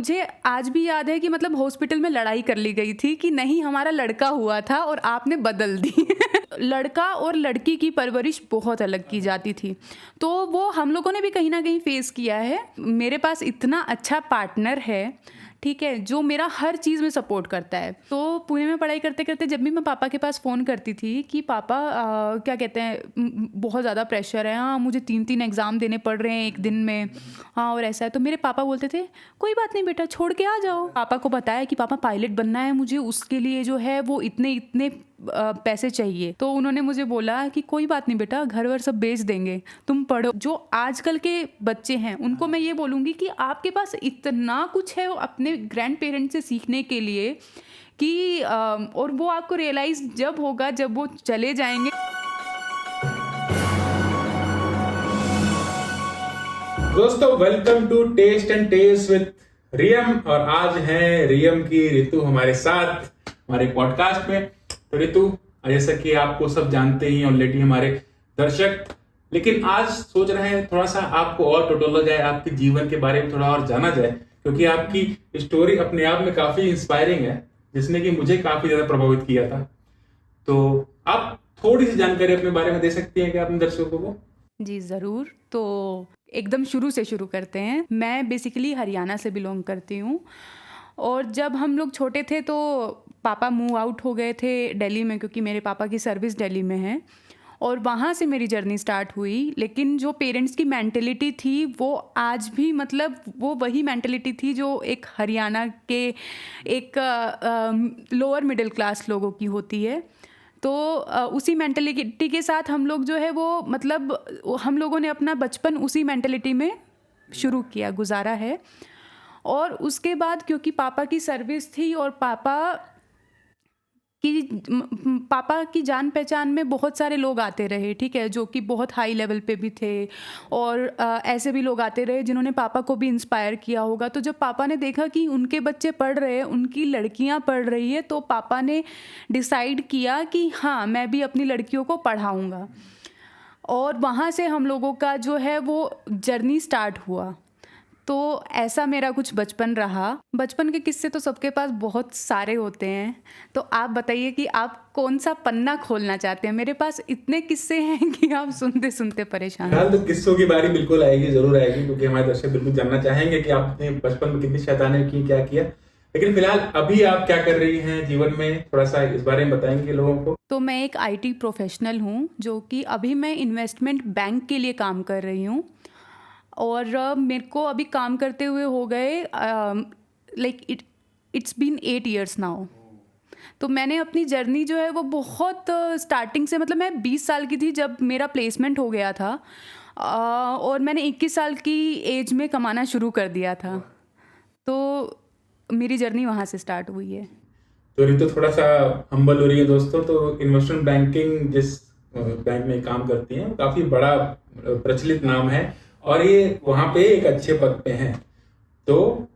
मुझे आज भी याद है कि मतलब हॉस्पिटल में लड़ाई कर ली गई थी कि नहीं हमारा लड़का हुआ था और आपने बदल दी। लड़का और लड़की की परवरिश बहुत अलग की जाती थी, तो वो हम लोगों ने भी कहीं ना कहीं फेस किया है। मेरे पास इतना अच्छा पार्टनर है, ठीक है, जो मेरा हर चीज़ में सपोर्ट करता है। तो पुणे में पढ़ाई करते करते जब भी मैं पापा के पास फ़ोन करती थी कि पापा क्या कहते हैं बहुत ज़्यादा प्रेशर है, हाँ मुझे 3-3 एग्ज़ाम देने पड़ रहे हैं एक दिन में, हाँ और ऐसा है, तो मेरे पापा बोलते थे कोई बात नहीं बेटा छोड़ के आ जाओ। पापा को बताया कि पापा पायलट बनना है मुझे, उसके लिए जो है वो इतने इतने पैसे चाहिए। तो उन्होंने मुझे बोला कि कोई बात नहीं बेटा घर वर सब बेच देंगे, तुम पढ़ो। जो आजकल के बच्चे हैं उनको मैं ये बोलूँगी कि आपके पास इतना कुछ है अपने ग्रैंड पेरेंट्स से सीखने के लिए कि और वो आपको रियलाइज़ जब होगा जब वो चले जाएंगे। दोस्तों welcome to test and test with Riyam. और आज है रियम की ऋतु हमारे साथ हमारे पॉडकास्ट में। तो ऋतु, जैसा कि आपको सब जानते ही ऑलरेडी हमारे दर्शक, लेकिन आज सोच रहे हैं थोड़ा सा आपको और टोटोला जाए, आपके जीवन के बारे में थोड़ा और जाना जाए, क्योंकि आपकी स्टोरी अपने आप में काफी इंस्पायरिंग है, जिसने कि मुझे काफी ज्यादा प्रभावित किया था। तो आप थोड़ी सी जानकारी अपने बारे में दे सकती हैं क्या अपने दर्शकों को? जी ज़रूर। तो एकदम शुरू से शुरू करते हैं। मैं बेसिकली हरियाणा से बिलोंग करती हूँ और जब हम लोग छोटे थे तो पापा मूव आउट हो गए थे दिल्ली में, क्योंकि मेरे पापा की सर्विस दिल्ली में है और वहाँ से मेरी जर्नी स्टार्ट हुई। लेकिन जो पेरेंट्स की मेंटेलिटी थी वो आज भी मतलब वो वही मेंटेलिटी थी जो एक हरियाणा के एक लोअर मिडिल क्लास लोगों की होती है। तो उसी मेंटेलिटी के साथ हम लोग जो है वो मतलब हम लोगों ने अपना बचपन उसी मेंटेलिटी में शुरू किया, गुजारा है। और उसके बाद क्योंकि पापा की सर्विस थी और पापा की जान पहचान में बहुत सारे लोग आते रहे, ठीक है, जो कि बहुत हाई लेवल पे भी थे और ऐसे भी लोग आते रहे जिन्होंने पापा को भी इंस्पायर किया होगा। तो जब पापा ने देखा कि उनके बच्चे पढ़ रहे हैं, उनकी लड़कियां पढ़ रही है, तो पापा ने डिसाइड किया कि हाँ मैं भी अपनी लड़कियों को पढ़ाऊँगा। और वहाँ से हम लोगों का जो है वो जर्नी स्टार्ट हुआ। तो ऐसा मेरा कुछ बचपन रहा। बचपन के किस्से तो सबके पास बहुत सारे होते हैं, तो आप बताइए कि आप कौन सा पन्ना खोलना चाहते हैं। मेरे पास इतने किस्से हैं कि आप सुनते सुनते परेशान। फिलहाल तो किस्सों की बारी बिल्कुल आएगी, जरूर आएगी, क्योंकि हमारे दर्शक बिल्कुल जानना चाहेंगे कि आपने बचपन में कितनी शैतानी की, क्या किया। लेकिन फिलहाल अभी आप क्या कर रही हैं जीवन में, थोड़ा सा इस बारे में बताएंगे लोगों को। तो मैं एक IT प्रोफेशनल हूँ, जो कि अभी मैं इन्वेस्टमेंट बैंक के लिए काम कर रही हूँ और मेरे को अभी काम करते हुए हो गए like it's been 8 years now. तो मैंने अपनी जर्नी जो है वो बहुत स्टार्टिंग से, मतलब मैं 20 साल की थी जब मेरा प्लेसमेंट हो गया था और मैंने 21 साल की एज में कमाना शुरू कर दिया था। तो मेरी जर्नी वहाँ से स्टार्ट हुई है। तो ऋतु थोड़ा सा हम्बल हो रही है दोस्तों। तो इन्वेस्टमेंट बैंकिंग जिस बैंक में काम करती हैं, काफी बड़ा प्रचलित नाम है और ये वहां पे एक अच्छे पद पे हैं। तो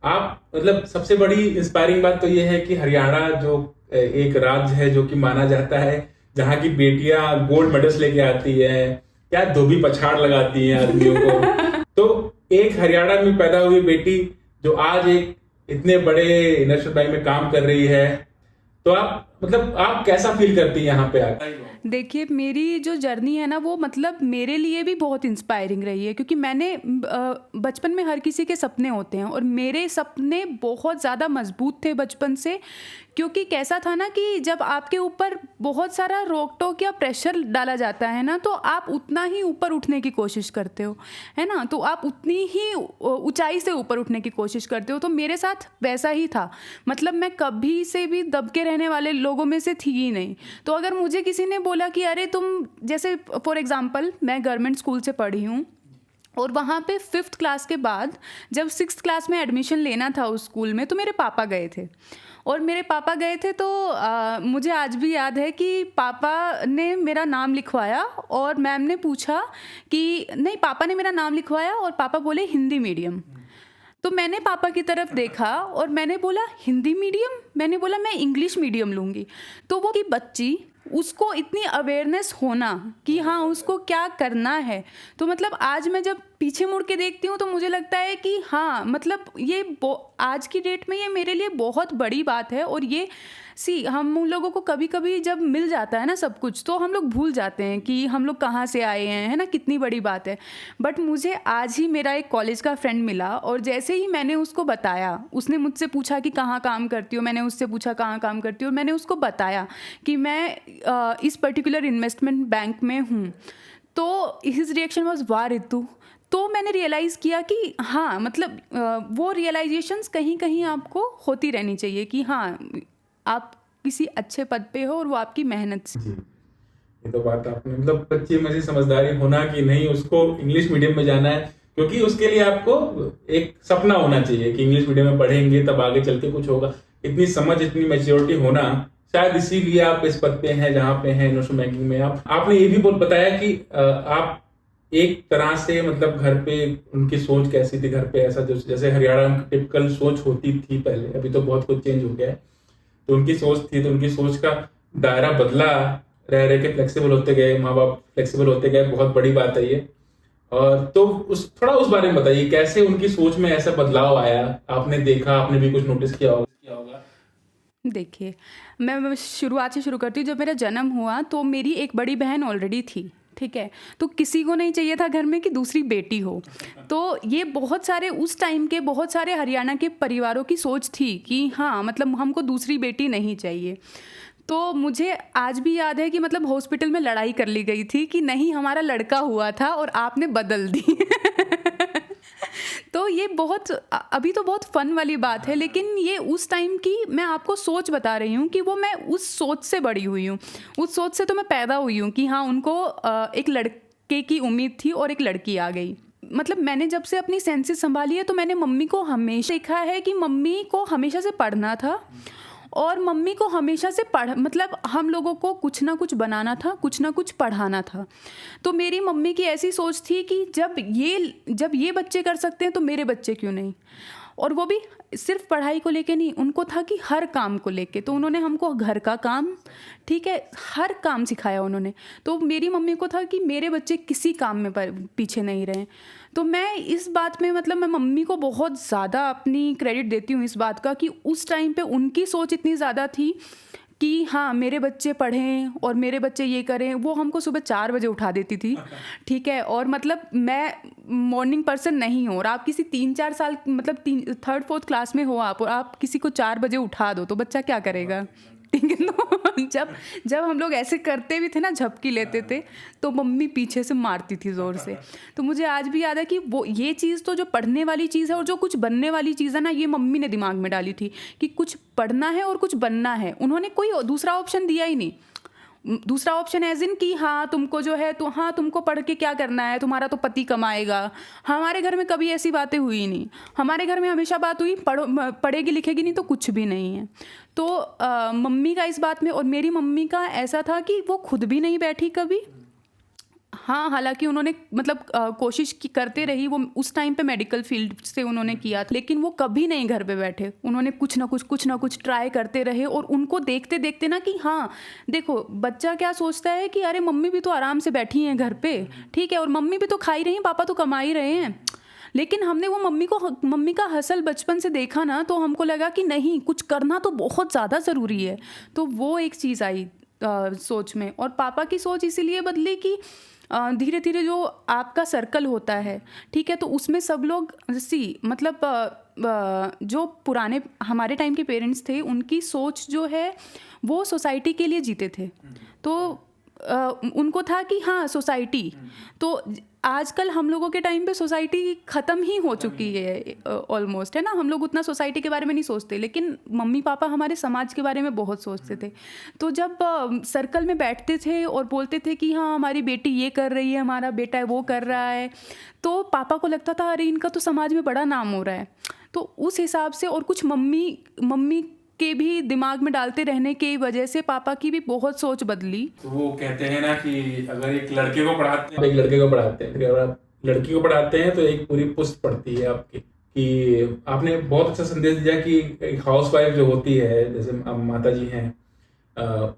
आप मतलब सबसे बड़ी इंस्पायरिंग बात तो ये है कि हरियाणा जो एक राज्य है जो कि माना जाता है जहाँ की बेटियां गोल्ड मेडल्स लेके आती है, क्या धोबी पछाड़ लगाती हैं आदमियों को। तो एक हरियाणा में पैदा हुई बेटी जो आज एक इतने बड़े इन्वेस्टमेंट बैंक में काम कर रही है, तो आप मतलब आप कैसा फील करती है यहाँ पे आकर? देखिए मेरी जो जर्नी है ना वो मतलब मेरे लिए भी बहुत इंस्पायरिंग रही है, क्योंकि मैंने बचपन में हर किसी के सपने होते हैं और मेरे सपने बहुत ज़्यादा मजबूत थे बचपन से। क्योंकि कैसा था ना कि जब आपके ऊपर बहुत सारा रोक टोक या प्रेशर डाला जाता है ना, तो आप उतना ही ऊपर उठने की कोशिश करते हो, है ना, तो आप उतनी ही ऊंचाई से ऊपर उठने की कोशिश करते हो। तो मेरे साथ वैसा ही था, मतलब मैं कभी से भी दबके रहने वाले लोगों में से थी ही नहीं। तो अगर मुझे किसी ने बोला कि अरे तुम, जैसे फॉर एग्जांपल मैं गवर्नमेंट स्कूल से पढ़ी हूँ और वहाँ पे 5th क्लास के बाद जब 6th क्लास में एडमिशन लेना था उस स्कूल में, तो मेरे पापा गए थे और मेरे पापा गए थे तो मुझे आज भी याद है कि पापा ने मेरा नाम लिखवाया और मैम ने पूछा कि नहीं, पापा ने मेरा नाम लिखवाया और पापा बोले हिंदी मीडियम। तो मैंने पापा की तरफ देखा और मैंने बोला हिंदी मीडियम, मैंने बोला मैं इंग्लिश मीडियम लूँगी। तो वो की बच्ची, उसको इतनी अवेयरनेस होना कि हाँ उसको क्या करना है। तो मतलब आज मैं जब पीछे मुड़ के देखती हूँ तो मुझे लगता है कि हाँ, मतलब ये आज की डेट में ये मेरे लिए बहुत बड़ी बात है। और ये हम उन लोगों को कभी कभी जब मिल जाता है ना सब कुछ, तो हम लोग भूल जाते हैं कि हम लोग कहाँ से आए हैं, है ना, कितनी बड़ी बात है। बट मुझे आज ही मेरा एक कॉलेज का फ्रेंड मिला, और जैसे ही मैंने उसको बताया, उसने मुझसे पूछा कि कहाँ काम करती हो, मैंने उससे पूछा कहाँ काम करती हो, और मैंने उसको बताया कि मैं इस पर्टिकुलर इन्वेस्टमेंट बैंक में हूँ। तो हिज रिएक्शन वॉज, वाह रितु। तो मैंने रियलाइज़ किया कि हाँ, मतलब वो रियलाइजेशंस कहीं कहीं आपको होती रहनी चाहिए कि हाँ, आप किसी अच्छे पद पे हो और वो आपकी मेहनत से। जी, ये तो बात आपने, मतलब बच्चे में से समझदारी होना कि नहीं उसको इंग्लिश मीडियम में जाना है, क्योंकि उसके लिए आपको एक सपना होना चाहिए कि इंग्लिश मीडियम में पढ़ेंगे तब आगे चल के कुछ होगा। इतनी समझ, इतनी मैच्योरिटी होना, शायद इसीलिए आप इस पद पे हैं जहाँ पे हैं इन्वेस्टमेंट बैंकिंग में। आपने ये भी बताया कि आप एक तरह से, मतलब घर पे उनकी सोच कैसी थी, घर पे ऐसा जो जैसे हरियाणा में टिपिकल सोच होती थी पहले, अभी तो बहुत कुछ चेंज हो गया है, तो उनकी सोच थी, तो उनकी सोच का दायरा बदला, रह रहे के फ्लेक्सिबल होते गए, माँ बाप फ्लेक्सिबल होते गए, बहुत बड़ी बात है ये। और तो थोड़ा उस बारे में बताइए, कैसे उनकी सोच में ऐसा बदलाव आया, आपने देखा, आपने भी कुछ नोटिस किया होगा। देखिए, मैं शुरुआत से शुरू करती हूँ। जब मेरा जन्म हुआ तो मेरी एक बड़ी बहन ऑलरेडी थी, ठीक है। तो किसी को नहीं चाहिए था घर में कि दूसरी बेटी हो। तो ये बहुत सारे उस टाइम के बहुत सारे हरियाणा के परिवारों की सोच थी कि हाँ, मतलब हमको दूसरी बेटी नहीं चाहिए। तो मुझे आज भी याद है कि मतलब हॉस्पिटल में लड़ाई कर ली गई थी कि नहीं, हमारा लड़का हुआ था और आपने बदल दी। तो ये बहुत, अभी तो बहुत फन वाली बात है, लेकिन ये उस टाइम की मैं आपको सोच बता रही हूँ कि वो मैं उस सोच से बड़ी हुई हूँ, उस सोच से तो मैं पैदा हुई हूँ कि हाँ, उनको एक लड़के की उम्मीद थी और एक लड़की आ गई। मतलब मैंने जब से अपनी सेंसेस संभाली है तो मैंने मम्मी को हमेशा देखा है कि मम्मी को हमेशा से पढ़ना था, और मम्मी को हमेशा से मतलब हम लोगों को कुछ ना कुछ बनाना था, कुछ ना कुछ पढ़ाना था। तो मेरी मम्मी की ऐसी सोच थी कि जब ये बच्चे कर सकते हैं तो मेरे बच्चे क्यों नहीं। और वो भी सिर्फ पढ़ाई को लेके नहीं, उनको था कि हर काम को लेके। तो उन्होंने हमको घर का काम, ठीक है, हर काम सिखाया उन्होंने। तो मेरी मम्मी को था कि मेरे बच्चे किसी काम में पीछे नहीं रहें। तो मैं इस बात में, मतलब मैं मम्मी को बहुत ज़्यादा अपनी क्रेडिट देती हूँ इस बात का कि उस टाइम पे उनकी सोच इतनी ज़्यादा थी कि हाँ, मेरे बच्चे पढ़ें और मेरे बच्चे ये करें। वो हमको सुबह 4 बजे उठा देती थी, ठीक है। और मतलब मैं मॉर्निंग पर्सन नहीं हूँ, और आप किसी 3-4 साल, मतलब 3rd-4th क्लास में हो आप, और आप किसी को 4 बजे उठा दो तो बच्चा क्या करेगा, ठीक है। तो जब हम लोग ऐसे करते भी थे ना, झपकी लेते थे, तो मम्मी पीछे से मारती थी ज़ोर से। तो मुझे आज भी याद है कि वो ये चीज़ तो जो पढ़ने वाली चीज़ है और जो कुछ बनने वाली चीज़ है ना, ये मम्मी ने दिमाग में डाली थी कि कुछ पढ़ना है और कुछ बनना है। उन्होंने कोई दूसरा ऑप्शन दिया ही नहीं। दूसरा ऑप्शन एज इन कि हाँ, तुमको जो है तो हाँ, तुमको पढ़ के क्या करना है, तुम्हारा तो पति कमाएगा। हमारे घर में कभी ऐसी बातें हुई नहीं। हमारे घर में हमेशा बात हुई, पढ़ेगी लिखेगी नहीं तो कुछ भी नहीं है। तो मम्मी का इस बात में, और मेरी मम्मी का ऐसा था कि वो खुद भी नहीं बैठी कभी। हाँ, हालांकि उन्होंने मतलब कोशिश करते रही, वो उस टाइम पे मेडिकल फील्ड से उन्होंने किया था, लेकिन वो कभी नहीं घर पे बैठे। उन्होंने कुछ ना कुछ ट्राई करते रहे। और उनको देखते देखते ना कि हाँ, देखो बच्चा क्या सोचता है कि अरे मम्मी भी तो आराम से बैठी हैं घर पे, ठीक है, और मम्मी भी तो खा ही रही हैं, पापा तो कमा ही रहे हैं। लेकिन हमने वो मम्मी का हसल बचपन से देखा ना, तो हमको लगा कि नहीं, कुछ करना तो बहुत ज़्यादा ज़रूरी है। तो वो एक चीज़ आई सोच में। और पापा की सोच इसीलिए बदली कि धीरे धीरे जो आपका सर्कल होता है, ठीक है, तो उसमें सब लोग मतलब जो पुराने हमारे टाइम के पेरेंट्स थे, उनकी सोच जो है वो सोसाइटी के लिए जीते थे। तो उनको था कि हाँ, सोसाइटी, तो आजकल हम लोगों के टाइम पे सोसाइटी ख़त्म ही हो चुकी है ऑलमोस्ट, है ना। हम लोग उतना सोसाइटी के बारे में नहीं सोचते, लेकिन मम्मी पापा हमारे समाज के बारे में बहुत सोचते थे। तो जब सर्कल में बैठते थे और बोलते थे कि हाँ, हमारी बेटी ये कर रही है, हमारा बेटा वो कर रहा है, तो पापा को लगता था अरे इनका तो समाज में बड़ा नाम हो रहा है। तो उस हिसाब से, और कुछ मम्मी के भी दिमाग में डालते रहने की वजह से पापा की भी बहुत सोच बदली। तो वो कहते हैं ना कि अगर एक लड़के को पढ़ाते हैं, एक लड़के को पढ़ाते हैं, अगर आप लड़की को पढ़ाते हैं तो एक पूरी पुश्त पड़ती है आपकी। कि आपने बहुत अच्छा संदेश दिया कि एक हाउसवाइफ जो होती है, जैसे माता जी हैं,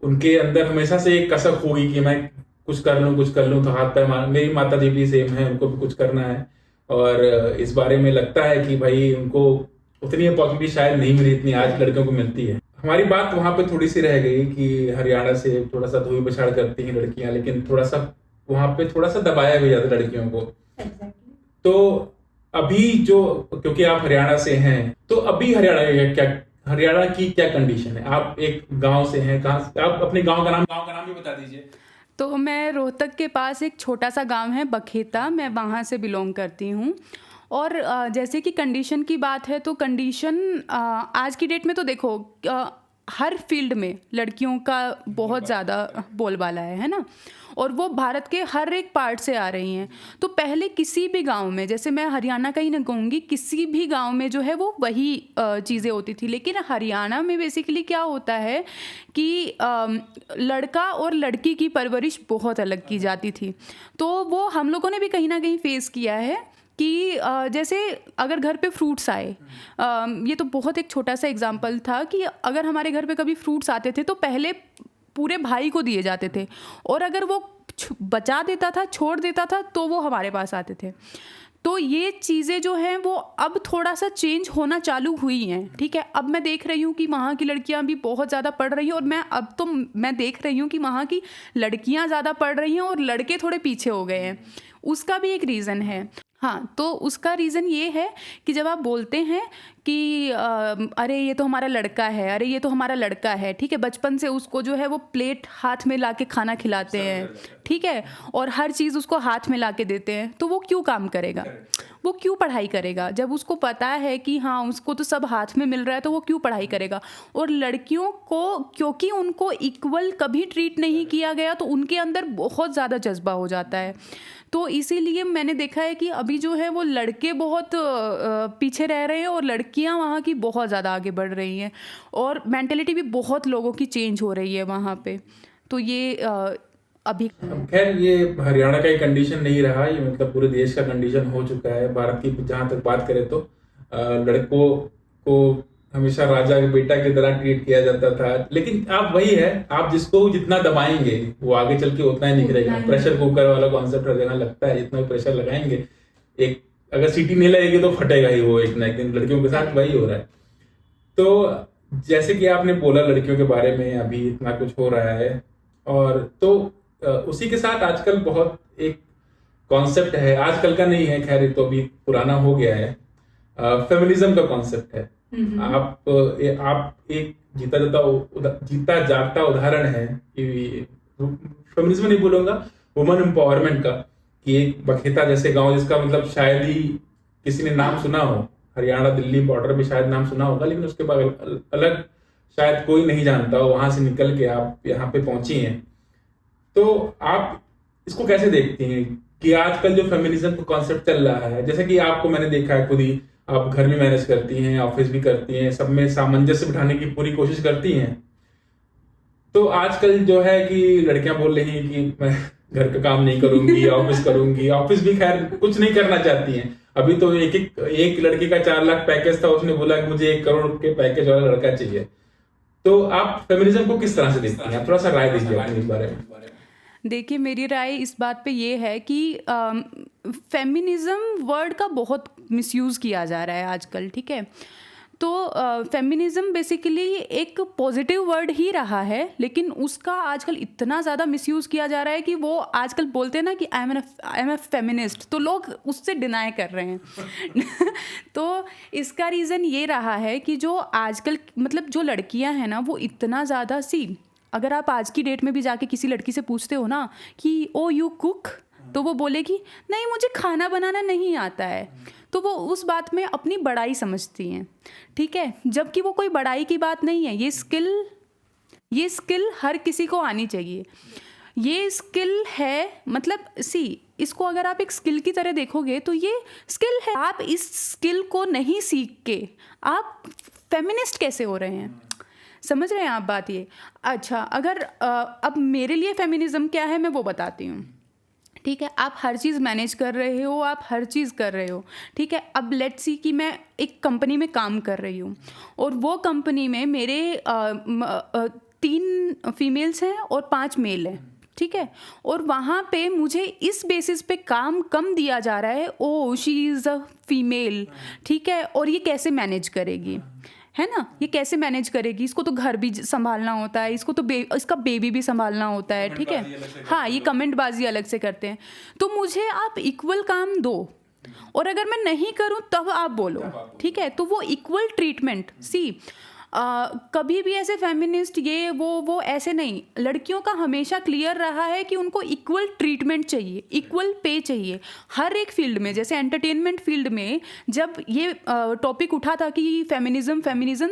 उनके अंदर हमेशा से एक कसक होगी कि मैं कुछ कर लूँ तो हाथ पैर मार। मेरी माता जी भी सेम है, उनको भी कुछ करना है, और इस बारे में लगता है कि भाई उनको उतनी अपॉर्चुनिटी शायद नहीं मिली इतनी आज लड़कियों को मिलती है। हमारी बात वहां पे थोड़ी सी रह गई कि हरियाणा से थोड़ा सा धोई बछाड़ करती हैं लड़कियां, लेकिन थोड़ा सा वहां पे थोड़ा सा दबाया भी जाता है लड़कियों को। तो अभी जो, क्योंकि आप हरियाणा से हैं, तो अभी हरियाणा की क्या कंडीशन है? आप एक गांव से हैं, कहाँ आप अपने गांव का नाम भी बता दीजिए। तो मैं रोहतक के पास एक छोटा सा गांव है बखेता, मैं वहाँ से बिलोंग करती हूँ। और जैसे कि कंडीशन की बात है तो कंडीशन आज की डेट में तो देखो हर फील्ड में लड़कियों का बहुत ज़्यादा बोलबाला है ना, और वो भारत के हर एक पार्ट से आ रही हैं। तो पहले किसी भी गांव में, जैसे मैं हरियाणा का ही ना कहूँगी, किसी भी गांव में जो है वो वही चीज़ें होती थी। लेकिन हरियाणा में बेसिकली क्या होता है कि लड़का और लड़की की परवरिश बहुत अलग की जाती थी। तो वो हम लोगों ने भी कहीं ना कहीं फेस किया है कि जैसे अगर घर पे फ्रूट्स आए, ये तो बहुत एक छोटा सा एग्जांपल था कि अगर हमारे घर पे कभी फ्रूट्स आते थे तो पहले पूरे भाई को दिए जाते थे, और अगर वो बचा देता था, छोड़ देता था, तो वो हमारे पास आते थे। तो ये चीज़ें जो हैं वो अब थोड़ा सा चेंज होना चालू हुई हैं। ठीक है, अब मैं देख रही हूँ कि वहाँ की लड़कियाँ भी बहुत ज़्यादा पढ़ रही हैं, और मैं देख रही हूँ कि वहाँ की लड़कियाँ ज़्यादा पढ़ रही हैं और लड़के थोड़े पीछे हो गए हैं। उसका भी एक रीज़न है। हाँ, तो उसका रीज़न ये है कि जब आप बोलते हैं कि अरे ये तो हमारा लड़का है, अरे ये तो हमारा लड़का है, ठीक है, बचपन से उसको जो है वो प्लेट हाथ में लाके खाना खिलाते हैं, ठीक है, और हर चीज़ उसको हाथ में लाके देते हैं, तो वो क्यों काम करेगा, वो क्यों पढ़ाई करेगा? जब उसको पता है कि हाँ उसको तो सब हाथ में मिल रहा है, तो वो क्यों पढ़ाई करेगा? और लड़कियों को क्योंकि उनको इक्वल कभी ट्रीट नहीं किया गया, तो उनके अंदर बहुत ज़्यादा जज्बा हो जाता है। तो इसीलिए मैंने देखा है कि अभी जो है वो लड़के बहुत पीछे रह रहे हैं और लड़कियां वहाँ की बहुत ज़्यादा आगे बढ़ रही हैं, और मेंटेलिटी भी बहुत लोगों की चेंज हो रही है वहाँ पे। तो ये अभी खैर ये हरियाणा का ही कंडीशन नहीं रहा, ये मतलब पूरे देश का कंडीशन हो चुका है। भारत की जहाँ तक बात करें तो लड़कों को हमेशा राजा के बेटा की तरह ट्रीट किया जाता था, लेकिन आप वही है, आप जिसको जितना दबाएंगे वो आगे चल के उतना ही निकलेगा। प्रेशर कुकर वाला कॉन्सेप्ट हर जगह लगता है, जितना प्रेशर लगाएंगे, एक अगर सीटी नहीं लगेगी तो फटेगा ही वो एक ना एक दिन। लड़कियों के साथ वही हो रहा है। तो जैसे कि आपने बोला लड़कियों के बारे में अभी इतना कुछ हो रहा है, और तो उसी के साथ आजकल बहुत एक कॉन्सेप्ट है, आजकल का नहीं है, खैर तो अभी पुराना हो गया है, फेमिनिज्म का कॉन्सेप्ट है। आप एक जीता जागता उदाहरण है कि फेमिनिज्म नहीं बोलूंगा, वुमन एम्पावरमेंट का, कि एक बखेता जैसे गांव, जिसका मतलब शायद ही किसी ने नाम सुना हो, हरियाणा दिल्ली बॉर्डर में शायद नाम सुना होगा, लेकिन उसके बाद अलग शायद कोई नहीं जानता हो, वहां से निकल के आप यहाँ पे पहुंची हैं। तो आप इसको कैसे देखती हैं कि आजकल जो फेमिनिज्म का कॉन्सेप्ट चल रहा है, जैसे कि आपको मैंने देखा है, खुद ही आप घर में मैनेज करती हैं, ऑफिस भी करती हैं, सब में सामंजस्य बिठाने की पूरी कोशिश करती हैं। तो आजकल जो है कि लड़कियां बोल रही हैं कि मैं घर का काम नहीं करूंगी, ऑफिस करूंगी। ऑफिस भी खैर कुछ नहीं करना चाहती हैं। अभी तो एक लड़की का 4 लाख पैकेज था, उसने बोला कि मुझे 1 करोड़ के पैकेज वाला लड़का चाहिए। तो आप फेमिनिज्म को किस तरह से देखती हैं? आप थोड़ा सा राय दीजिए अपनी इस बारे में। देखिए, मेरी राय इस बात पे ये है कि फेमिनिज्म वर्ड का बहुत मिसयूज़ किया जा रहा है आजकल, ठीक है। तो फेमिनिज्म बेसिकली एक पॉजिटिव वर्ड ही रहा है, लेकिन उसका आजकल इतना ज़्यादा मिसयूज़ किया जा रहा है कि वो आजकल बोलते हैं ना कि आई एम ए फेमिनिस्ट, तो लोग उससे डिनाई कर रहे हैं। तो इसका रीज़न ये रहा है कि जो आजकल मतलब जो लड़कियां हैं ना, वो इतना ज़्यादा अगर आप आज की डेट में भी जाके किसी लड़की से पूछते हो ना कि ओ यू कुक, तो वो बोलेगी नहीं मुझे खाना बनाना नहीं आता है। तो वो उस बात में अपनी बड़ाई समझती हैं, ठीक है, जबकि वो कोई बड़ाई की बात नहीं है। ये स्किल हर किसी को आनी चाहिए। ये स्किल है, मतलब इसको अगर आप एक स्किल की तरह देखोगे तो ये स्किल है। आप इस स्किल को नहीं सीख के आप फेमिनिस्ट कैसे हो रहे हैं? समझ रहे हैं आप बात ये? अच्छा, अगर अब मेरे लिए फेमिनिज्म क्या है मैं वो बताती हूँ, ठीक है। आप हर चीज़ मैनेज कर रहे हो, आप हर चीज़ कर रहे हो, ठीक है। अब लेट्स सी कि मैं एक कंपनी में काम कर रही हूँ और वो कंपनी में मेरे 3 फीमेल्स हैं और 5 मेल हैं, ठीक है, और वहाँ पे मुझे इस बेसिस पे काम कम दिया जा रहा है, oh she is a female, ठीक है, और ये कैसे मैनेज करेगी, है ना, ये कैसे मैनेज करेगी, इसको तो घर भी संभालना होता है, इसको तो इसका बेबी भी संभालना होता है, ठीक है, हाँ, ये कमेंटबाजी अलग से करते हैं। तो मुझे आप इक्वल काम दो, और अगर मैं नहीं करूं तब आप बोलो, ठीक है, तो वो इक्वल ट्रीटमेंट, सी कभी भी ऐसे फेमिनिस्ट ये वो ऐसे नहीं, लड़कियों का हमेशा क्लियर रहा है कि उनको इक्वल ट्रीटमेंट चाहिए, इक्वल पे चाहिए हर एक फील्ड में। जैसे एंटरटेनमेंट फील्ड में जब ये टॉपिक उठा था कि फेमिनिज्म,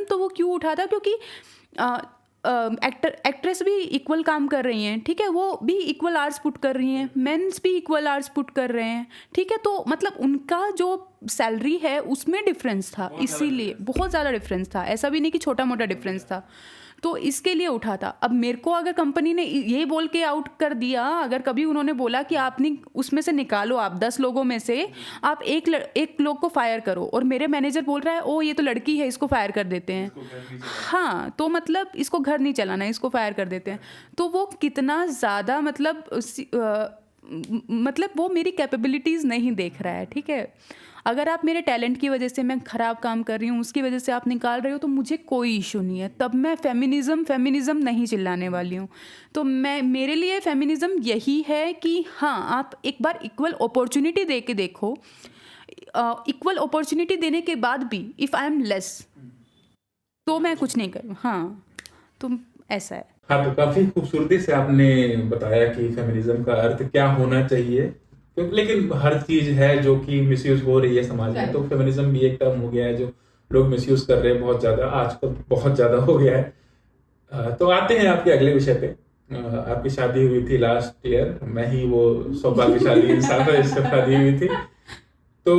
तो वो क्यों उठा था, क्योंकि एक्ट्रेस भी इक्वल काम कर रही हैं, ठीक है, वो भी इक्वल आवर्स पुट कर रही हैं, मेंस भी इक्वल आवर्स पुट कर रहे हैं, ठीक है, तो मतलब उनका जो सैलरी है उसमें डिफरेंस था, इसीलिए बहुत ज़्यादा डिफरेंस था, ऐसा भी नहीं कि छोटा मोटा डिफरेंस था, तो इसके लिए उठा था। अब मेरे को अगर कंपनी ने ये बोल के आउट कर दिया, अगर कभी उन्होंने बोला कि आपने उसमें से निकालो, आप 10 लोगों में से आप एक लोग को फायर करो, और मेरे मैनेजर बोल रहा है ओ ये तो लड़की है, इसको फायर कर देते हैं, हाँ, तो मतलब इसको घर नहीं चलाना, इसको फायर कर देते हैं, तो वो कितना ज़्यादा मतलब वो मेरी कैपेबिलिटीज़ नहीं देख रहा है, ठीक है। अगर आप मेरे टैलेंट की वजह से मैं ख़राब काम कर रही हूँ, उसकी वजह से आप निकाल रहे हो, तो मुझे कोई इशू नहीं है, तब मैं फेमिनिज़म नहीं चिल्लाने वाली हूँ। तो मेरे लिए फेमिनिज़म यही है कि हाँ, आप एक बार इक्वल अपॉर्चुनिटी दे के देखो, इक्वल अपॉर्चुनिटी देने के बाद भी इफ़ आई एम लेस तो मैं कुछ नहीं करूँ, हाँ, तो ऐसा है। हाँ, तो काफी खूबसूरती से आपने बताया कि फेमिनिज्म का अर्थ क्या होना चाहिए, लेकिन हर चीज है जो कि मिसयूज हो रही है समाज में, तो फेमिनिज्म भी एक टर्म हो गया है जो लोग मिसयूज कर रहे हैं बहुत ज्यादा, आजकल बहुत ज्यादा हो गया है। तो आते हैं आपके अगले विषय पे। आपकी शादी हुई थी लास्ट ईयर, मैं ही वो सौभाग्यशाली इंसान था जिससे शादी हुई थी। तो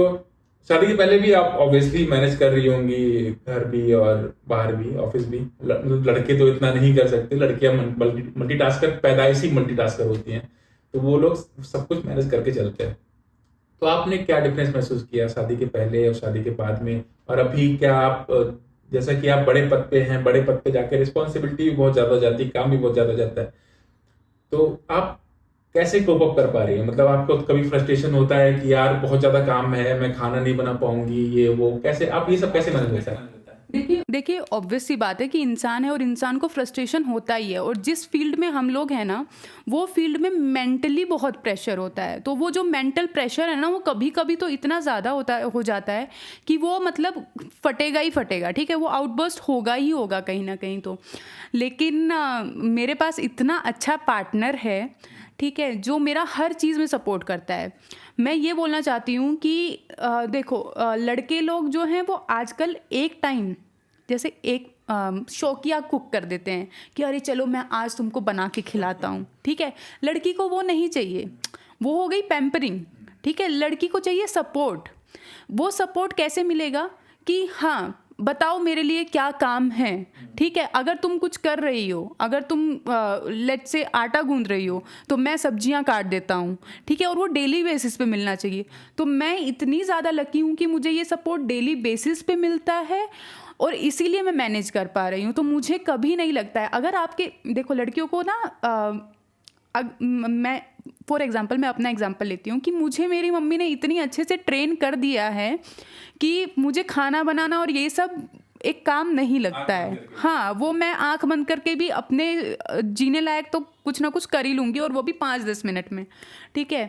शादी के पहले भी आप ऑब्वियसली मैनेज कर रही होंगी, घर भी और बाहर भी, ऑफिस भी। लड़के तो इतना नहीं कर सकते, लड़कियां मल्टीटास्कर, पैदाइशी मल्टीटास्कर होती हैं, तो वो लोग सब कुछ मैनेज करके चलते हैं। तो आपने क्या डिफरेंस महसूस किया शादी के पहले और शादी के बाद में, और अभी क्या आप, जैसा कि आप बड़े पद पे हैं, बड़े पद पे जाके रिस्पॉन्सिबिलिटी भी बहुत ज्यादा हो जाती है, काम भी बहुत ज्यादा हो जाता है, तो आप कैसे कोप अप कर पा रही है? मतलब आपको कभी फ्रस्ट्रेशन होता है कि यार बहुत ज्यादा काम है, मैं खाना नहीं बना पाऊंगी, ये वो, कैसे आप ये सब कैसे मैनेज करते हैं? देखिए ऑब्वियस सी बात है कि इंसान है और इंसान को फ्रस्ट्रेशन होता ही है, और जिस फील्ड में हम लोग हैं ना, वो फील्ड में मेंटली बहुत प्रेशर होता है, तो वो जो मेंटल प्रेशर है ना, वो कभी कभी तो इतना ज़्यादा हो जाता है कि वो मतलब फटेगा ही फटेगा, ठीक है, वो आउटबर्स्ट होगा ही होगा कहीं ना कहीं। तो लेकिन मेरे पास इतना अच्छा पार्टनर है, ठीक है, जो मेरा हर चीज़ में सपोर्ट करता है। मैं ये बोलना चाहती हूँ कि देखो लड़के लोग जो हैं वो आजकल एक टाइम जैसे एक शौकिया कुक कर देते हैं कि अरे चलो मैं आज तुमको बना के खिलाता हूँ, ठीक है। लड़की को वो नहीं चाहिए, वो हो गई पैम्परिंग, ठीक है। लड़की को चाहिए सपोर्ट। वो सपोर्ट कैसे मिलेगा कि हाँ बताओ मेरे लिए क्या काम है, ठीक है। अगर तुम कुछ कर रही हो, अगर तुम लेट्स से आटा गूंद रही हो, तो मैं सब्जियां काट देता हूँ, ठीक है, और वो डेली बेसिस पे मिलना चाहिए। तो मैं इतनी ज़्यादा लकी हूँ कि मुझे ये सपोर्ट डेली बेसिस पे मिलता है, और इसीलिए मैं मैनेज कर पा रही हूँ। तो मुझे कभी नहीं लगता है, अगर आपके देखो लड़कियों को ना मैं फॉर एग्जांपल मैं अपना एग्जांपल लेती हूँ कि मुझे मेरी मम्मी ने इतनी अच्छे से ट्रेन कर दिया है कि मुझे खाना बनाना और ये सब एक काम नहीं लगता है। हाँ, वो मैं आंख बंद करके भी अपने जीने लायक तो कुछ ना कुछ कर ही लूँगी, और वो भी 5-10 मिनट में, ठीक है।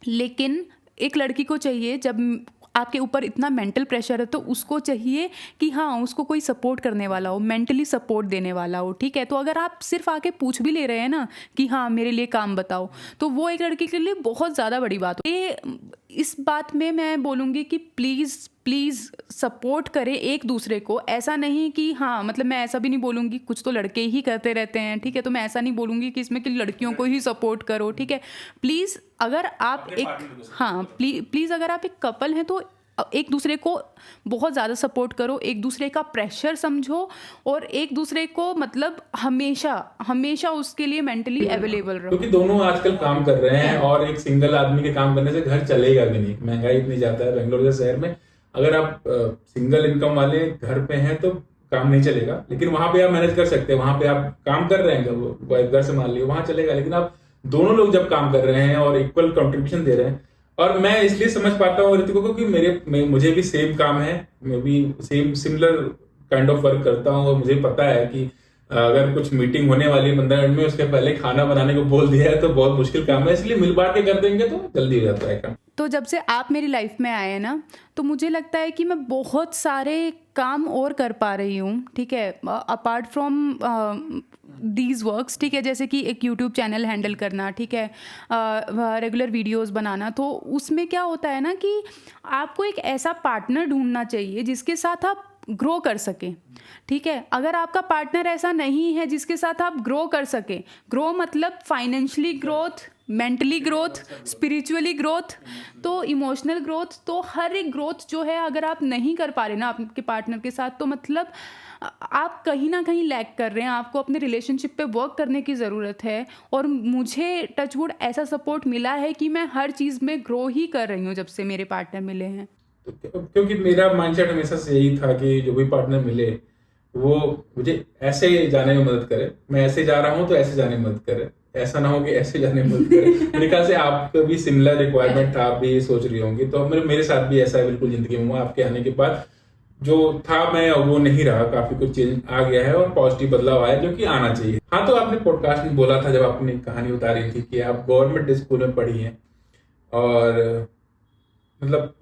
लेकिन एक लड़की को चाहिए, जब आपके ऊपर इतना मेंटल प्रेशर है, तो उसको चाहिए कि हाँ उसको कोई सपोर्ट करने वाला हो, मेंटली सपोर्ट देने वाला हो, ठीक है। तो अगर आप सिर्फ आके पूछ भी ले रहे हैं ना कि हाँ मेरे लिए काम बताओ, तो वो एक लड़की के लिए बहुत ज़्यादा बड़ी बात हो। ये इस बात में मैं बोलूँगी कि प्लीज़ सपोर्ट करें एक दूसरे को। ऐसा नहीं कि हाँ मतलब मैं ऐसा भी नहीं बोलूँगी, कुछ तो लड़के ही करते रहते हैं, ठीक है, तो मैं ऐसा नहीं बोलूँगी कि इसमें कि लड़कियों को ही सपोर्ट करो, ठीक है। प्लीज़ अगर आप प्लीज़ अगर आप एक कपल हैं तो एक दूसरे को बहुत ज़्यादा सपोर्ट करो, एक दूसरे का प्रेशर समझो, और एक दूसरे को मतलब हमेशा उसके लिए मेंटली अवेलेबल रहो। क्योंकि दोनों आजकल काम कर रहे हैं, और एक सिंगल आदमी के काम करने से घर चलेगा भी नहीं, महंगाई इतनी ज़्यादा है बेंगलोर जैसे शहर में। अगर आप सिंगल इनकम वाले घर पे हैं तो काम नहीं चलेगा, लेकिन वहां पे आप मैनेज कर सकते हैं, वहां पे आप काम कर रहे हैं, घर से मान लिया वहां चलेगा। लेकिन आप दोनों लोग जब काम कर रहे हैं और इक्वल कंट्रीब्यूशन दे रहे हैं, और मैं इसलिए समझ पाता हूँ ऋतिको को कि मुझे भी सेम काम है, मैं भी सिमिलर काइंड ऑफ वर्क करता हूँ, और मुझे पता है कि अगर कुछ मीटिंग होने वाली है 15 मिनट में, उसके पहले खाना बनाने को बोल दिया है तो बहुत मुश्किल काम है, इसलिए मिल बांट के कर देंगे तो जल्दी हो जाता है काम। तो जब से आप मेरी लाइफ में आए हैं ना, तो मुझे लगता है कि मैं बहुत सारे काम और कर पा रही हूँ, ठीक है, अपार्ट फ्रॉम दीज वर्क्स, ठीक है, जैसे कि एक यूट्यूब चैनल हैंडल करना, ठीक है, रेगुलर वीडियोस बनाना। तो उसमें क्या होता है ना कि आपको एक ऐसा पार्टनर ढूंढना चाहिए जिसके साथ आप ग्रो कर सकें, ठीक है। अगर आपका पार्टनर ऐसा नहीं है जिसके साथ आप ग्रो कर सकें, ग्रो मतलब financially growth, mentally growth, spiritually growth, तो इमोशनल ग्रोथ, तो हर एक ग्रोथ जो है अगर आप नहीं कर पा रहे ना आपके पार्टनर के साथ, तो मतलब आप कहीं ना कहीं लैक कर रहे हैं। आपको अपने रिलेशनशिप पे वर्क करने की ज़रूरत है। और मुझे टचवुड ऐसा सपोर्ट मिला है कि मैं हर चीज़ में ग्रो ही कर रही हूँ जब से मेरे पार्टनर मिले हैं। क्योंकि मेरा माइंडसेट हमेशा से यही था कि जो भी पार्टनर मिले वो मुझे ऐसे जाने में मदद करे, मैं ऐसे जा रहा हूँ तो ऐसे जाने में मदद करे, ऐसा ना हो कि ऐसे जाने में मदद करे। मेरे ख्याल से आपका भी सिमिलर रिक्वायरमेंट था, आप भी सोच रही होंगी। तो मेरे साथ भी ऐसा है बिल्कुल जिंदगी में हुआ। आपके आने के बाद जो था मैं वो नहीं रहा, काफी कुछ चेंज आ गया है और पॉजिटिव बदलाव आया जो कि आना चाहिए। हाँ, तो आपने पॉडकास्ट में बोला था जब आपने कहानी बता रही थी कि आप गवर्नमेंट स्कूल में पढ़ी हैं, और मतलब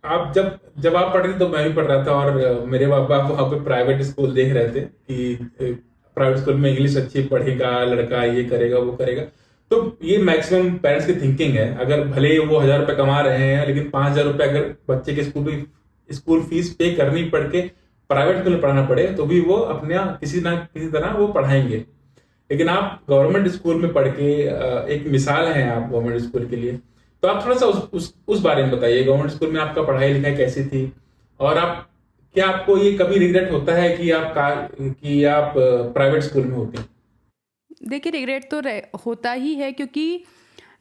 आप जब आप पढ़ रहे थे तो मैं भी पढ़ रहा था, और मेरे पापा वहाँ पे प्राइवेट स्कूल देख रहे थे कि प्राइवेट स्कूल में इंग्लिश अच्छी पढ़ेगा लड़का, ये करेगा वो करेगा। तो ये मैक्सिमम पेरेंट्स की थिंकिंग है। अगर भले वो 1000 रुपए कमा रहे हैं, लेकिन 5000 रुपए अगर बच्चे के स्कूल फीस पे करनी पड़ के प्राइवेट स्कूल में पढ़ाना पड़े तो भी वो अपने किसी ना किसी तरह वो पढ़ाएंगे। लेकिन आप गवर्नमेंट स्कूल में पढ़ के एक मिसाल हैं आप गवर्नमेंट स्कूल के लिए। तो आप थोड़ा सा उस बारे में बताइए, गवर्नमेंट स्कूल में आपका पढ़ाई लिखाई कैसी थी, और क्या आपको ये कभी रिग्रेट होता है कि आप प्राइवेट स्कूल में होती? देखिए, रिग्रेट तो होता ही है, क्योंकि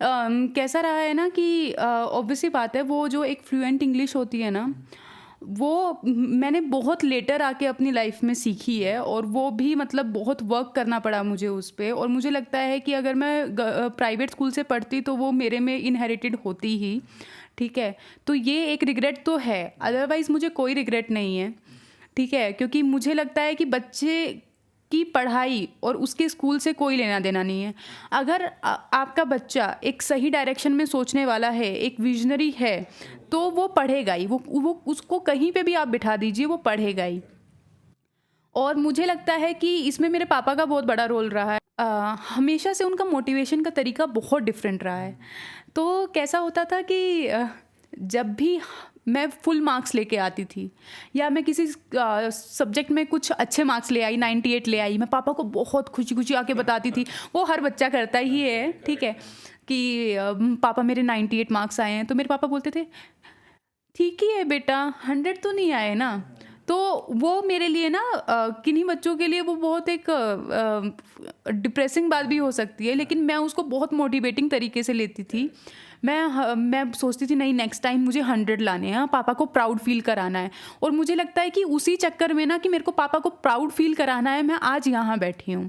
कैसा रहा है ना कि ऑब्वियसली बात है, वो जो एक फ्लुएंट इंग्लिश होती है ना, वो मैंने बहुत लेटर आके अपनी लाइफ में सीखी है, और वो भी मतलब बहुत वर्क करना पड़ा मुझे उस पे। और मुझे लगता है कि अगर मैं प्राइवेट स्कूल से पढ़ती तो वो मेरे में इनहेरिटेड होती ही, ठीक है। तो ये एक रिग्रेट तो है, अदरवाइज़ मुझे कोई रिग्रेट नहीं है, ठीक है, क्योंकि मुझे लगता है कि बच्चे की पढ़ाई और उसके स्कूल से कोई लेना देना नहीं है। अगर आपका बच्चा एक सही डायरेक्शन में सोचने वाला है, एक विजनरी है, तो वो पढ़ेगा ही, वो उसको कहीं पे भी आप बिठा दीजिए, वो पढ़ेगा ही। और मुझे लगता है कि इसमें मेरे पापा का बहुत बड़ा रोल रहा है। हमेशा से उनका मोटिवेशन का तरीका बहुत डिफरेंट रहा है। तो कैसा होता था कि जब भी मैं फुल मार्क्स लेके आती थी, या मैं किसी सब्जेक्ट में कुछ अच्छे मार्क्स ले आई, 98 ले आई, मैं पापा को बहुत खुशी खुशी आके बताती थी। वो हर बच्चा करता ही है, ठीक है, कि पापा मेरे 98 मार्क्स आए हैं। तो मेरे पापा बोलते थे, ठीक ही है बेटा, 100 तो नहीं आए ना। तो वो मेरे लिए ना किन्हीं बच्चों के लिए वो बहुत एक डिप्रेसिंग बात भी हो सकती है, लेकिन मैं उसको बहुत मोटिवेटिंग तरीके से लेती थी। मैं सोचती थी नहीं, नेक्स्ट टाइम मुझे 100 लाने हैं, पापा को प्राउड फील कराना है। और मुझे लगता है कि उसी चक्कर में ना कि मेरे को पापा को प्राउड फील कराना है, मैं आज यहाँ बैठी हूँ।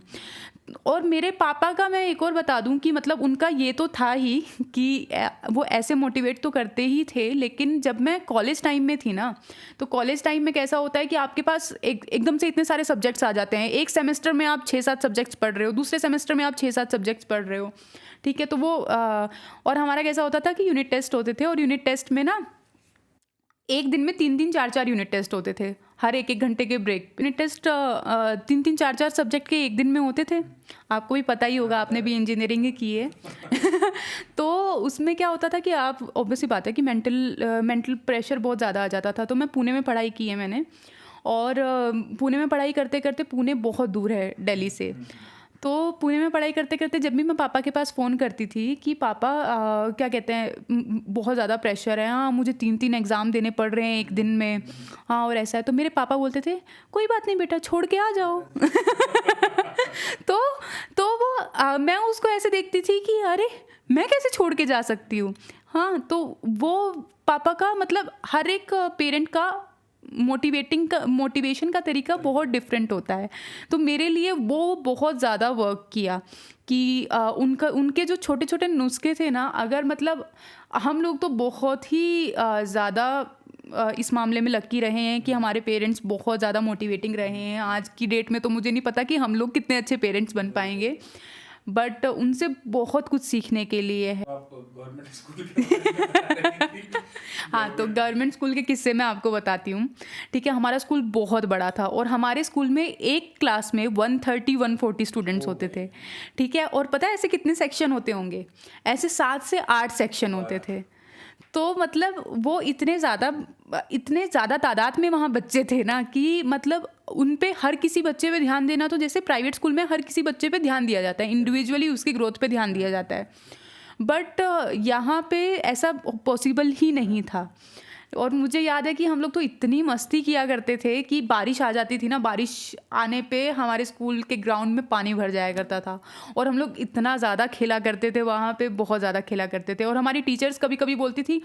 और मेरे पापा का मैं एक और बता दूं कि मतलब उनका ये तो था ही कि वो ऐसे मोटिवेट तो करते ही थे, लेकिन जब मैं कॉलेज टाइम में थी ना, तो कॉलेज टाइम में कैसा होता है कि आपके पास एकदम से इतने सारे सब्जेक्ट्स आ जाते हैं। एक सेमेस्टर में आप 6-7 सब्जेक्ट्स पढ़ रहे हो, दूसरे सेमेस्टर में आप 6-7 सब्जेक्ट्स पढ़ रहे हो, ठीक है। तो वो और हमारा कैसा होता था कि यूनिट टेस्ट होते थे, और यूनिट टेस्ट में ना एक दिन में 3-3, 4-4 यूनिट टेस्ट होते थे, हर एक घंटे के ब्रेक। यूनिट टेस्ट 3-3, 4-4 सब्जेक्ट के एक दिन में होते थे। आपको भी पता ही होगा, आपने भी इंजीनियरिंग की है। तो उसमें क्या होता था कि आप ऑब्वियसली बात है कि मेंटल प्रेशर बहुत ज़्यादा आ जाता था। तो मैं पुणे में पढ़ाई की है मैंने, और पुणे में पढ़ाई करते करते, पुणे बहुत दूर है दिल्ली से, तो पुणे में पढ़ाई करते करते जब भी मैं पापा के पास फ़ोन करती थी कि पापा क्या कहते हैं, बहुत ज़्यादा प्रेशर है, हाँ मुझे 3-3 एग्ज़ाम देने पड़ रहे हैं एक दिन में, हाँ और ऐसा है, तो मेरे पापा बोलते थे कोई बात नहीं बेटा, छोड़ के आ जाओ। तो वो मैं उसको ऐसे देखती थी कि अरे मैं कैसे छोड़ के जा सकती हूँ। हाँ, तो वो पापा का मतलब हर एक पेरेंट का मोटिवेशन का तरीका बहुत डिफरेंट होता है। तो मेरे लिए वो बहुत ज़्यादा वर्क किया कि उनके जो छोटे छोटे नुस्खे थे ना, अगर मतलब हम लोग तो बहुत ही ज़्यादा इस मामले में लकी रहे हैं कि हमारे पेरेंट्स बहुत ज़्यादा मोटिवेटिंग रहे हैं। आज की डेट में तो मुझे नहीं पता कि हम लोग कितने अच्छे पेरेंट्स बन पाएंगे, बट उनसे बहुत कुछ सीखने के लिए है। आप गवर्नमेंट स्कूल के बारे में बता रही थी। हाँ, तो गवर्नमेंट स्कूल के किस्से मैं आपको बताती हूँ। ठीक है, हमारा स्कूल बहुत बड़ा था और हमारे स्कूल में एक क्लास में 130-140 स्टूडेंट्स होते थे। ठीक है, और पता है ऐसे कितने सेक्शन होते होंगे? ऐसे 7 से 8 सेक्शन होते थे। तो मतलब वो इतने ज़्यादा तादाद में वहाँ बच्चे थे ना कि मतलब उन पे हर किसी बच्चे पे ध्यान देना, तो जैसे प्राइवेट स्कूल में हर किसी बच्चे पे ध्यान दिया जाता है, इंडिविजुअली उसकी ग्रोथ पे ध्यान दिया जाता है, बट यहाँ पे ऐसा पॉसिबल ही नहीं था। और मुझे याद है कि हम लोग तो इतनी मस्ती किया करते थे कि बारिश आ जाती थी ना, बारिश आने पे हमारे स्कूल के ग्राउंड में पानी भर जाया करता था और हम लोग इतना ज़्यादा खेला करते थे वहाँ पे, बहुत ज़्यादा खेला करते थे। और हमारी टीचर्स कभी कभी बोलती थी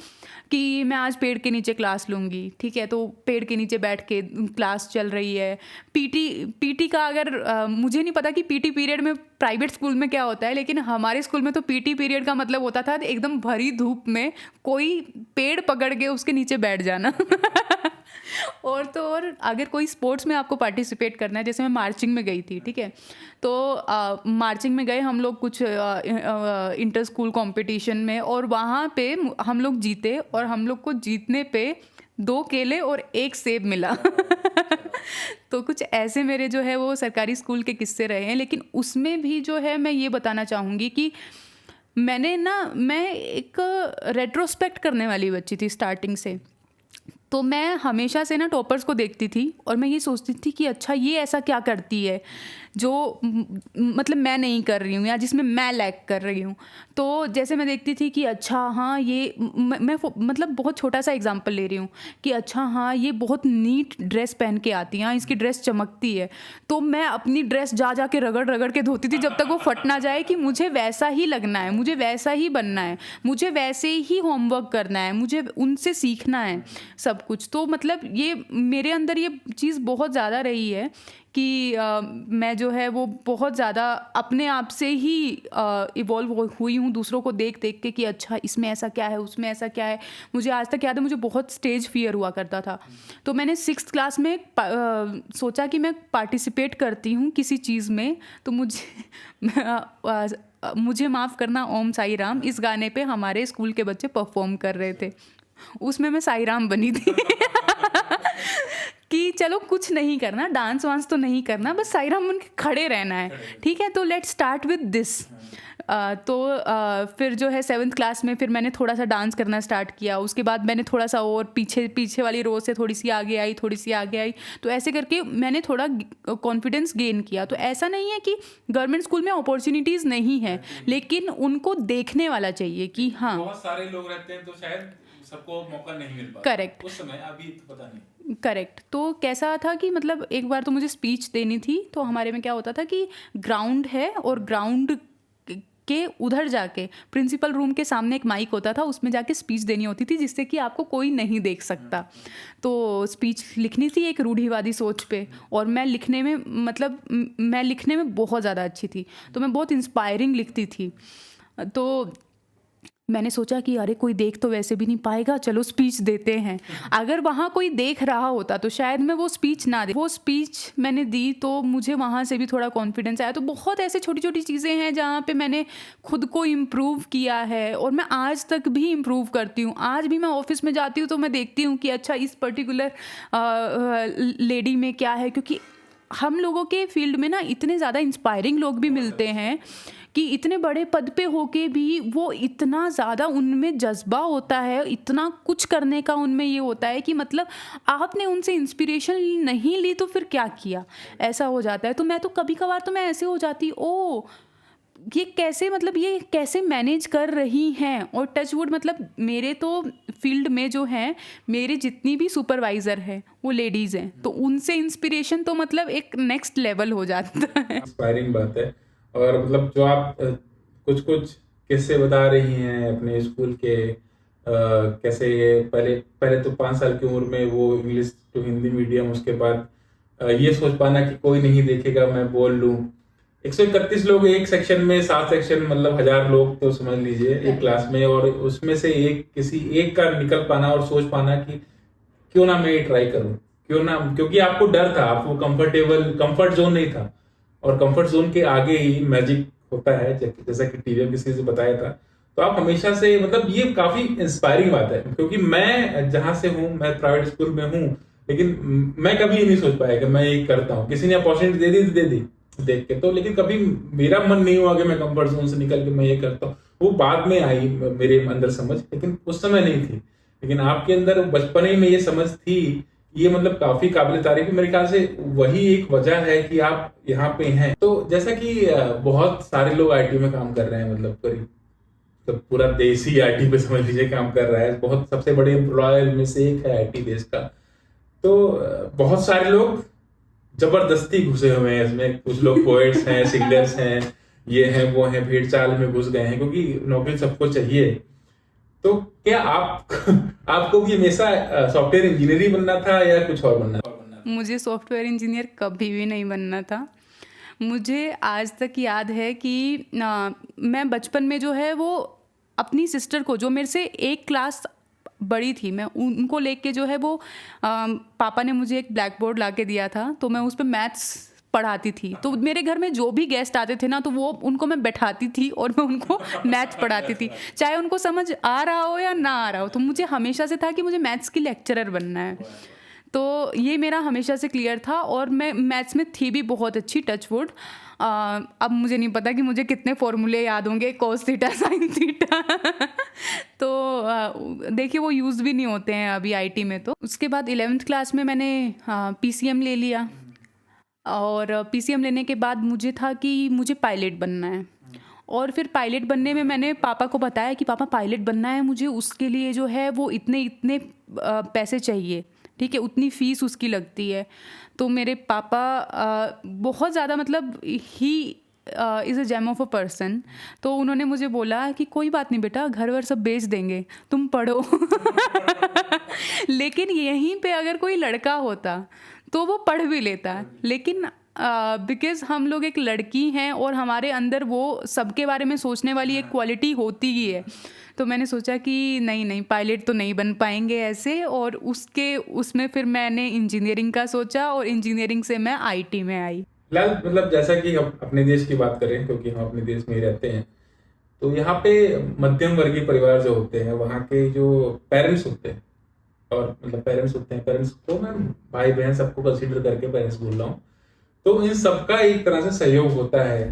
कि मैं आज पेड़ के नीचे क्लास लूँगी। ठीक है, तो पेड़ के नीचे बैठ के क्लास चल रही है। पीटी का अगर मुझे नहीं पता कि पीटी पीरियड में प्राइवेट स्कूल में क्या होता है, लेकिन हमारे स्कूल में तो पीटी पीरियड का मतलब होता था एकदम भरी धूप में कोई पेड़ पकड़ के उसके नीचे बैठ जाना। और तो और अगर कोई स्पोर्ट्स में आपको पार्टिसिपेट करना है, जैसे मैं मार्चिंग में गई थी, ठीक है, तो मार्चिंग में गए हम लोग कुछ इंटर स्कूल कंपटीशन में, और वहाँ पे हम लोग जीते और हम लोग को जीतने पे 2 केले और 1 सेब मिला। तो कुछ ऐसे मेरे जो है वो सरकारी स्कूल के किस्से रहे हैं। लेकिन उसमें भी जो है मैं ये बताना चाहूँगी कि मैं एक रेट्रोस्पेक्ट करने वाली बच्ची थी स्टार्टिंग से। तो मैं हमेशा से ना टॉपर्स को देखती थी और मैं ये सोचती थी कि अच्छा ये ऐसा क्या करती है जो मतलब मैं नहीं कर रही हूँ या जिसमें मैं लैक कर रही हूँ। तो जैसे मैं देखती थी कि अच्छा हाँ ये मैं मतलब बहुत छोटा सा एग्जांपल ले रही हूँ कि अच्छा हाँ ये बहुत नीट ड्रेस पहन के आती है, इसकी ड्रेस चमकती है, तो मैं अपनी ड्रेस जा के रगड़ के धोती थी जब तक वो फट ना जाए कि मुझे वैसा ही लगना है, मुझे वैसा ही बनना है, मुझे वैसे ही होमवर्क करना है, मुझे उनसे सीखना है सब कुछ। तो मतलब ये मेरे अंदर ये चीज़ बहुत ज़्यादा रही है कि मैं जो है वो बहुत ज़्यादा अपने आप से ही इवॉल्व हुई हूँ दूसरों को देख के कि अच्छा इसमें ऐसा क्या है, उसमें ऐसा क्या है। मुझे आज तक याद है, मुझे बहुत स्टेज फियर हुआ करता था। तो मैंने 6th क्लास में सोचा कि मैं पार्टिसिपेट करती हूँ किसी चीज़ में। तो मुझे माफ़ करना ओम साई राम, इस गाने पे हमारे स्कूल के बच्चे परफॉर्म कर रहे थे, उसमें मैं साई राम बनी थी। कि चलो कुछ नहीं करना, डांस वांस तो नहीं करना, बस साई राम बन के खड़े रहना है, ठीक है, तो लेट्स स्टार्ट विद दिस। फिर जो है 7th क्लास में फिर मैंने थोड़ा सा डांस करना स्टार्ट किया। उसके बाद मैंने थोड़ा सा और पीछे वाली रो से थोड़ी सी आगे आई, तो ऐसे करके मैंने थोड़ा कॉन्फिडेंस गेन किया। तो ऐसा नहीं है कि गवर्नमेंट स्कूल में अपॉर्चुनिटीज़ नहीं है, लेकिन उनको देखने वाला चाहिए कि हाँ, बहुत सारे लोग रहते हैं तो शायद सबको मौका नहीं मिल पाता। करेक्ट, उस समय, अभी तो पता नहीं। करेक्ट। तो कैसा था कि मतलब एक बार तो मुझे स्पीच देनी थी, तो हमारे में क्या होता था कि ग्राउंड है और ग्राउंड के उधर जाके प्रिंसिपल रूम के सामने एक माइक होता था, उसमें जाके स्पीच देनी होती थी जिससे कि आपको कोई नहीं देख सकता। तो स्पीच लिखनी थी एक रूढ़िवादी सोच पे, और मैं लिखने में बहुत ज़्यादा अच्छी थी, तो मैं बहुत इंस्पायरिंग लिखती थी। तो मैंने सोचा कि अरे कोई देख तो वैसे भी नहीं पाएगा, चलो स्पीच देते हैं। अगर वहाँ कोई देख रहा होता तो शायद मैं वो स्पीच ना दे। वो स्पीच मैंने दी तो मुझे वहाँ से भी थोड़ा कॉन्फिडेंस आया। तो बहुत ऐसे छोटी छोटी चीज़ें हैं जहाँ पे मैंने खुद को इम्प्रूव किया है, और मैं आज तक भी इम्प्रूव करती हूँ। आज भी मैं ऑफिस में जाती हूँ तो मैं देखती हूँ कि अच्छा इस पर्टिकुलर लेडी में क्या है, क्योंकि हम लोगों के फील्ड में ना इतने ज़्यादा इंस्पायरिंग लोग भी मिलते हैं कि इतने बड़े पद पे होके भी वो इतना ज़्यादा उनमें जज्बा होता है, इतना कुछ करने का उनमें ये होता है कि मतलब आपने उनसे इंस्पिरेशन नहीं ली तो फिर क्या किया, ऐसा हो जाता है। तो मैं तो कभी कभार तो मैं ऐसे हो जाती, ओ ये कैसे मैनेज कर रही हैं। और टचवुड मतलब मेरे तो फील्ड में जो हैं, मेरे जितनी भी सुपरवाइज़र हैं वो लेडीज़ हैं, तो उनसे इंस्पिरेशन तो मतलब एक नेक्स्ट लेवल हो जाता है। इंस्पायरिंग बात है। और मतलब जो आप कुछ किस्से बता रही हैं अपने स्कूल के, कैसे ये पहले तो 5 साल की उम्र में वो इंग्लिश टू हिंदी मीडियम, उसके बाद ये सोच पाना कि कोई नहीं देखेगा, मैं बोल लूँ। 131 लोग एक सेक्शन में, 7 सेक्शन, मतलब 1000 लोग तो समझ लीजिए एक क्लास में, और उसमें से किसी एक का निकल पाना और सोच पाना कि क्यों ना मैं ये ट्राई करूं, क्यों ना, क्योंकि आपको डर था, आपको कंफर्ट जोन नहीं था, और कंफर्ट जोन के आगे ही मैजिक होता है, जैसा कि टीवी में किसी से बताया था। तो आप हमेशा से, मतलब ये काफी इंस्पायरिंग बात है, क्योंकि मैं जहां से हूं, मैं प्राइवेट स्कूल में हूं, लेकिन मैं कभी ये नहीं सोच पाया कि मैं ये करता हूँ। किसी ने अपॉर्चुनिटी दे दी देख के तो, लेकिन कभी मेरा मन नहीं हुआ कि मैं कंफर्ट जोन से निकल के मैं ये करता हूँ। वो बाद में आई मेरे अंदर समझ, लेकिन उस समय नहीं थी। लेकिन आपके अंदर बचपन ही में ये समझ थी, ये मतलब काफी काबिल तारीफ है। मेरे ख्याल से वही एक वजह है कि आप यहाँ पे हैं। तो जैसा कि बहुत सारे लोग आईटी में काम कर रहे हैं, मतलब करीब तो पूरा देश ही आईटी पे समझ लीजिए काम कर रहा है, बहुत सबसे बड़े एम्प्लॉयर में से एक है आईटी देश का। तो बहुत सारे लोग जबरदस्ती घुसे हुए हैं इसमें, कुछ लोग पोएट्स हैं, सिंगर्स हैं, ये हैं वो हैं, भीड़ चाल में घुस गए हैं, क्योंकि नौकरी सबको चाहिए। तो क्या आपको भी हमेशा सॉफ्टवेयर इंजीनियर ही बनना था या कुछ और बनना था? मुझे सॉफ्टवेयर इंजीनियर कभी भी नहीं बनना था। मुझे आज तक याद है कि मैं बचपन में जो है वो अपनी सिस्टर को, जो मेरे से एक क्लास बड़ी थी, मैं उनको लेके जो है वो पापा ने मुझे एक ब्लैक बोर्ड ला के दिया था, तो मैं उस पर मैथ्स पढ़ाती थी। तो मेरे घर में जो भी गेस्ट आते थे ना, तो वो उनको मैं बैठाती थी और मैं उनको मैथ्स पढ़ाती थी, चाहे उनको समझ आ रहा हो या ना आ रहा हो। तो मुझे हमेशा से था कि मुझे मैथ्स की लेक्चरर बनना है। तो ये मेरा हमेशा से क्लियर था, और मैं मैथ्स में थी भी बहुत अच्छी, टचवुड। अब मुझे नहीं पता कि मुझे कितने फॉर्मूले याद होंगे, कोस थीटा साइन थीटा तो देखिए वो यूज़ भी नहीं होते हैं अभी आईटी में। तो उसके बाद 11th क्लास में मैंने पीसीएम ले लिया, और पीसीएम लेने के बाद मुझे था कि मुझे पायलट बनना है। और फिर पायलट बनने में मैंने पापा को बताया कि पापा पायलट बनना है मुझे, उसके लिए जो है वो इतने पैसे चाहिए, ठीक है, उतनी फ़ीस उसकी लगती है। तो मेरे पापा बहुत ज़्यादा, मतलब ही is a gem of a person, तो उन्होंने मुझे बोला कि कोई बात नहीं बेटा, घर वर सब बेच देंगे, तुम पढ़ो लेकिन यहीं पे अगर कोई लड़का होता तो वो पढ़ भी लेता, लेकिन बिकॉज हम लोग एक लड़की हैं और हमारे अंदर वो सबके बारे में सोचने वाली एक क्वालिटी होती ही है। तो मैंने सोचा कि नहीं पायलट तो नहीं बन पाएंगे ऐसे, और उसमें फिर मैंने इंजीनियरिंग का सोचा, और इंजीनियरिंग से मैं आईटी में आई। मतलब जैसा कि हम अपने देश की बात करें, क्योंकि हम अपने देश में ही रहते हैं, तो यहाँ पे मध्यम वर्गीय परिवार जो होते हैं, वहाँ के जो पेरेंट्स होते हैं, और मतलब पेरेंट्स को मैं भाई बहन सबको कंसीडर करके पेरेंट्स बोल रहा हूँ, तो इन सबका एक तरह से सहयोग होता है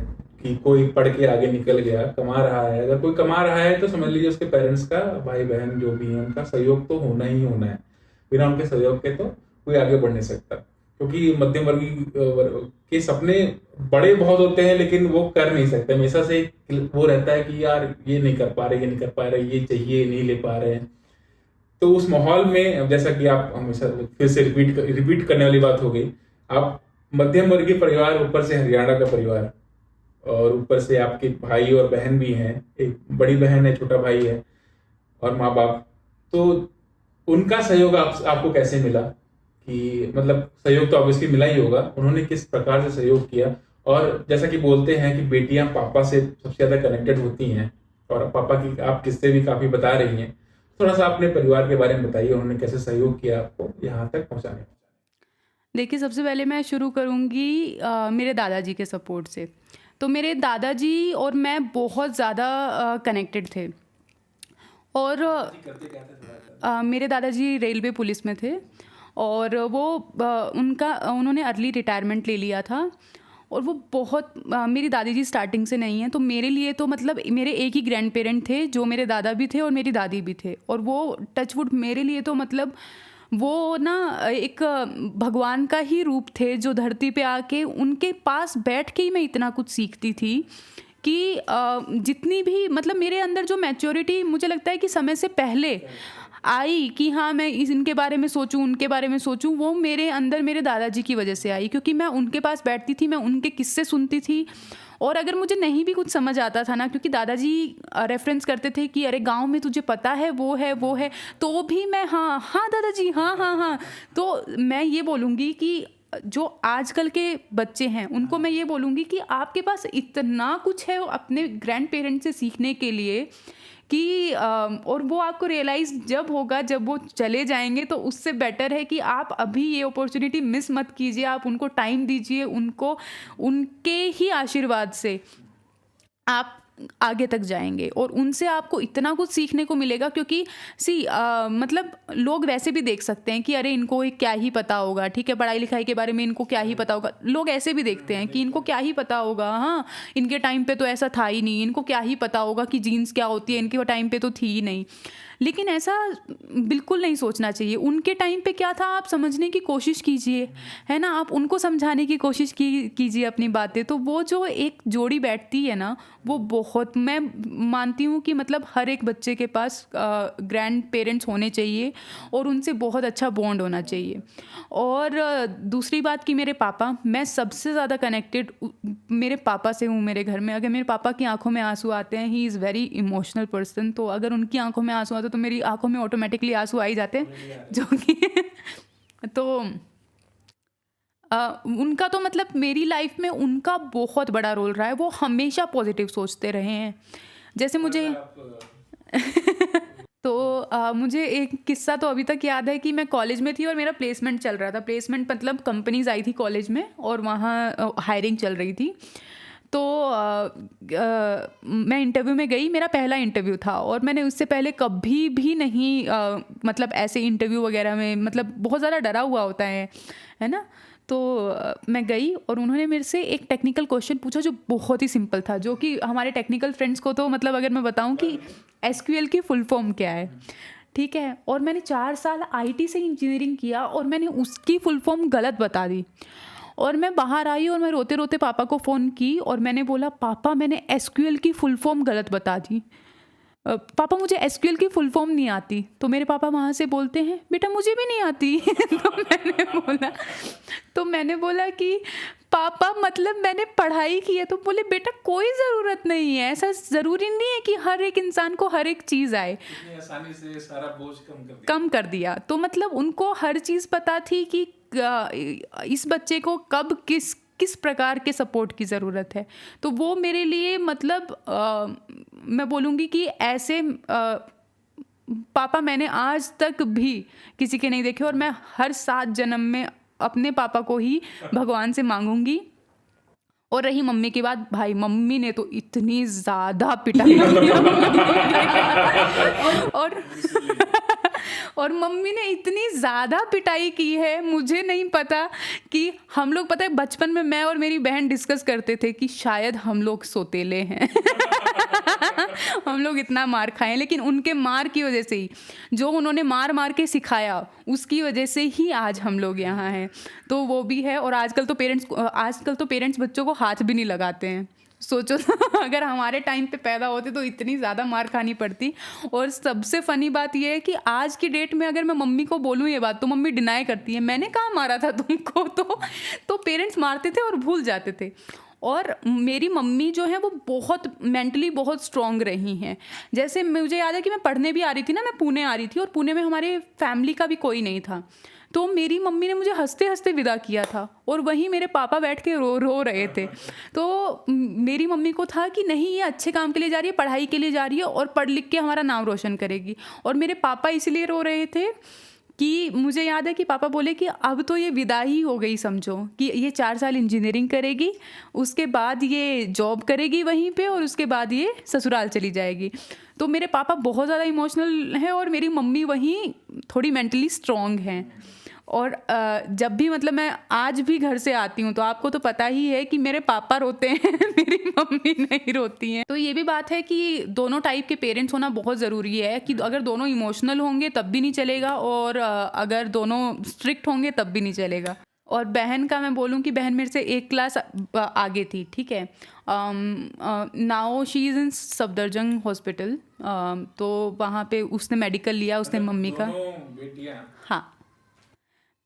कि कोई पढ़ के आगे निकल गया, कमा रहा है। अगर कोई कमा रहा है तो समझ लीजिए उसके पेरेंट्स का, भाई बहन जो भी है, उनका सहयोग तो होना ही होना है। बिना उनके सहयोग के तो कोई आगे बढ़ नहीं सकता, क्योंकि मध्यम वर्गीय के सपने बड़े बहुत होते हैं, लेकिन वो कर नहीं सकते। हमेशा से वो रहता है कि यार ये नहीं कर पा रहे, ये चाहिए, नहीं ले पा रहे हैं। तो उस माहौल में, जैसा कि आप हमेशा फिर से रिपीट करने वाली बात हो गई, आप मध्यम वर्गीय परिवार, ऊपर से हरियाणा का परिवार, और ऊपर से आपके भाई और बहन भी हैं, एक बड़ी बहन है, छोटा भाई है, और माँ बाप, तो उनका सहयोग आपको कैसे मिला? कि मतलब सहयोग तो ऑब्वियसली मिला ही होगा, उन्होंने किस प्रकार से सहयोग किया? और जैसा कि बोलते हैं कि बेटियां पापा से सबसे ज्यादा कनेक्टेड होती हैं, और पापा की आप किस्से भी काफी बता रही हैं, थोड़ा सा अपने परिवार के बारे में बताइए, उन्होंने कैसे सहयोग किया आपको यहाँ तक पहुँचाने में? देखिए, सबसे पहले मैं शुरू करूँगी मेरे दादाजी के सपोर्ट से। तो मेरे दादाजी और मैं बहुत ज़्यादा कनेक्टेड थे, और मेरे दादाजी रेलवे पुलिस में थे, और वो उन्होंने अर्ली रिटायरमेंट ले लिया था, और वो बहुत मेरी दादी जी स्टार्टिंग से नहीं है, तो मेरे लिए तो मतलब मेरे एक ही ग्रैंड पेरेंट थे, जो मेरे दादा भी थे और मेरी दादी भी थे, और वो टचवुड मेरे लिए तो मतलब वो ना एक भगवान का ही रूप थे, जो धरती पे आके उनके पास बैठ के ही मैं इतना कुछ सीखती थी कि जितनी भी मतलब मेरे अंदर जो मैच्योरिटी, मुझे लगता है कि समय से पहले आई कि हाँ मैं इनके बारे में सोचूं, उनके बारे में सोचूं, वो मेरे अंदर मेरे दादाजी की वजह से आई, क्योंकि मैं उनके पास बैठती थी, मैं उनके किस्से सुनती थी। और अगर मुझे नहीं भी कुछ समझ आता था ना, क्योंकि दादाजी रेफरेंस करते थे कि अरे गांव में तुझे पता है वो है वो है, तो भी मैं हाँ हाँ दादाजी हाँ हाँ हाँ। तो मैं ये बोलूँगी कि जो आजकल के बच्चे हैं उनको मैं ये बोलूँगी कि आपके पास इतना कुछ है अपने ग्रैंड पेरेंट्स से सीखने के लिए कि और वो आपको रियलाइज़ जब होगा, जब वो चले जाएंगे, तो उससे बेटर है कि आप अभी ये अपॉर्चुनिटी मिस मत कीजिए। आप उनको टाइम दीजिए, उनको उनके ही आशीर्वाद से आप आगे तक जाएंगे और उनसे आपको इतना कुछ सीखने को मिलेगा। क्योंकि मतलब लोग वैसे भी देख सकते हैं कि अरे इनको क्या ही पता होगा, ठीक है, पढ़ाई लिखाई के बारे में इनको क्या ही पता होगा। लोग ऐसे भी देखते हैं कि इनको क्या ही पता होगा, हाँ इनके टाइम पे तो ऐसा था ही नहीं, इनको क्या ही पता होगा कि जीन्स क्या होती है, इनके टाइम पे तो थी ही नहीं। लेकिन ऐसा बिल्कुल नहीं सोचना चाहिए। उनके टाइम पे क्या था आप समझने की कोशिश कीजिए, है ना, आप उनको समझाने की कोशिश कीजिए अपनी बातें। तो वो जो एक जोड़ी बैठती है ना, वो बहुत, मैं मानती हूँ कि मतलब हर एक बच्चे के पास ग्रैंड पेरेंट्स होने चाहिए और उनसे बहुत अच्छा बॉन्ड होना चाहिए। और दूसरी बात कि मेरे पापा, मैं सबसे ज़्यादा कनेक्टेड मेरे पापा से हूँ मेरे घर में। अगर मेरे पापा की आंखों में आंसू आते हैं, he is very emotional person, तो अगर उनकी आंखों में आंसू आते तो मेरी आंखों में ऑटोमेटिकली आंसू आ ही जाते हैं, जो कि तो उनका तो मतलब मेरी लाइफ में उनका बहुत बड़ा रोल रहा है। वो हमेशा पॉजिटिव सोचते रहे हैं। जैसे मुझे तो मुझे एक किस्सा तो अभी तक याद है कि मैं कॉलेज में थी और मेरा प्लेसमेंट चल रहा था। प्लेसमेंट मतलब कंपनीज आई थी कॉलेज में और वहाँ हायरिंग चल रही थी। तो मैं इंटरव्यू में गई, मेरा पहला इंटरव्यू था और मैंने उससे पहले कभी भी नहीं मतलब ऐसे इंटरव्यू वगैरह में मतलब बहुत ज़्यादा डरा हुआ होता है ना। तो मैं गई और उन्होंने मेरे से एक टेक्निकल क्वेश्चन पूछा जो बहुत ही सिंपल था, जो कि हमारे टेक्निकल फ्रेंड्स को तो मतलब अगर मैं बताऊं कि एसक्यूएल की फुल फॉर्म क्या है, ठीक है, और मैंने 4 साल आईटी से इंजीनियरिंग किया और मैंने उसकी फुल फॉर्म गलत बता दी। और मैं बाहर आई और मैं रोते रोते पापा को फ़ोन की और मैंने बोला पापा मैंने एसक्यूएल की फुल फॉर्म गलत बता दी, पापा मुझे एसक्यूएल की फुल फॉर्म नहीं आती। तो मेरे पापा वहाँ से बोलते हैं बेटा मुझे भी नहीं आती। तो मैंने बोला कि पापा मतलब मैंने पढ़ाई की है। तो बोले बेटा कोई ज़रूरत नहीं है, ऐसा ज़रूरी नहीं है कि हर एक इंसान को हर एक चीज़ आए। आसानी से सारा बोझ कम कर दिया। तो मतलब उनको हर चीज़ पता थी कि इस बच्चे को कब किस प्रकार के सपोर्ट की ज़रूरत है। तो वो मेरे लिए मतलब मैं बोलूँगी कि ऐसे पापा मैंने आज तक भी किसी के नहीं देखे और मैं हर 7 जन्म में अपने पापा को ही भगवान से मांगूंगी। और रही मम्मी की बात, भाई मम्मी ने तो इतनी ज़्यादा पिटाई और मम्मी ने इतनी ज़्यादा पिटाई की है, मुझे नहीं पता कि हम लोग, पता है बचपन में मैं और मेरी बहन डिस्कस करते थे कि शायद हम लोग सौतेले हैं। हम लोग इतना मार खाएं, लेकिन उनके मार की वजह से ही, जो उन्होंने मार मार के सिखाया उसकी वजह से ही आज हम लोग यहाँ हैं। तो वो भी है। और आजकल तो पेरेंट्स बच्चों को हाथ भी नहीं लगाते हैं। सोचो अगर हमारे टाइम पे पैदा होते तो इतनी ज़्यादा मार खानी पड़ती। और सबसे फ़नी बात यह है कि आज की डेट में अगर मैं मम्मी को बोलूँ ये बात तो मम्मी डिनाई करती है, मैंने कहाँ मारा था तुमको। तो पेरेंट्स मारते थे और भूल जाते थे। और मेरी मम्मी जो है वो बहुत मेंटली बहुत स्ट्रॉन्ग रही हैं। जैसे मुझे याद है कि मैं पढ़ने भी आ रही थी ना, मैं पुणे आ रही थी और पुणे में हमारे फैमिली का भी कोई नहीं था। तो मेरी मम्मी ने मुझे हंसते हंसते विदा किया था और वहीं मेरे पापा बैठ के रो रहे थे। तो मेरी मम्मी को था कि नहीं ये अच्छे काम के लिए जा रही है, पढ़ाई के लिए जा रही है और पढ़ लिख के हमारा नाम रोशन करेगी। और मेरे पापा इसलिए रो रहे थे कि मुझे याद है कि पापा बोले कि अब तो ये विदा ही हो गई, समझो कि ये 4 साल इंजीनियरिंग करेगी, उसके बाद ये जॉब करेगी वहीं पे और उसके बाद ये ससुराल चली जाएगी। तो मेरे पापा बहुत ज़्यादा इमोशनल हैं और मेरी मम्मी वहीं थोड़ी मेंटली स्ट्रॉन्ग हैं। और जब भी मतलब मैं आज भी घर से आती हूँ तो आपको तो पता ही है कि मेरे पापा रोते हैं, मेरी मम्मी नहीं रोती हैं। तो ये भी बात है कि दोनों टाइप के पेरेंट्स होना बहुत ज़रूरी है कि अगर दोनों इमोशनल होंगे तब भी नहीं चलेगा और अगर दोनों स्ट्रिक्ट होंगे तब भी नहीं चलेगा। और बहन का मैं बोलूँ कि बहन मेरे से एक क्लास आगे थी, ठीक है। Now she is in Safdarjung hospital. तो वहाँ पे उसने मेडिकल लिया, उसने मम्मी का। दोनों बेटियां। हाँ,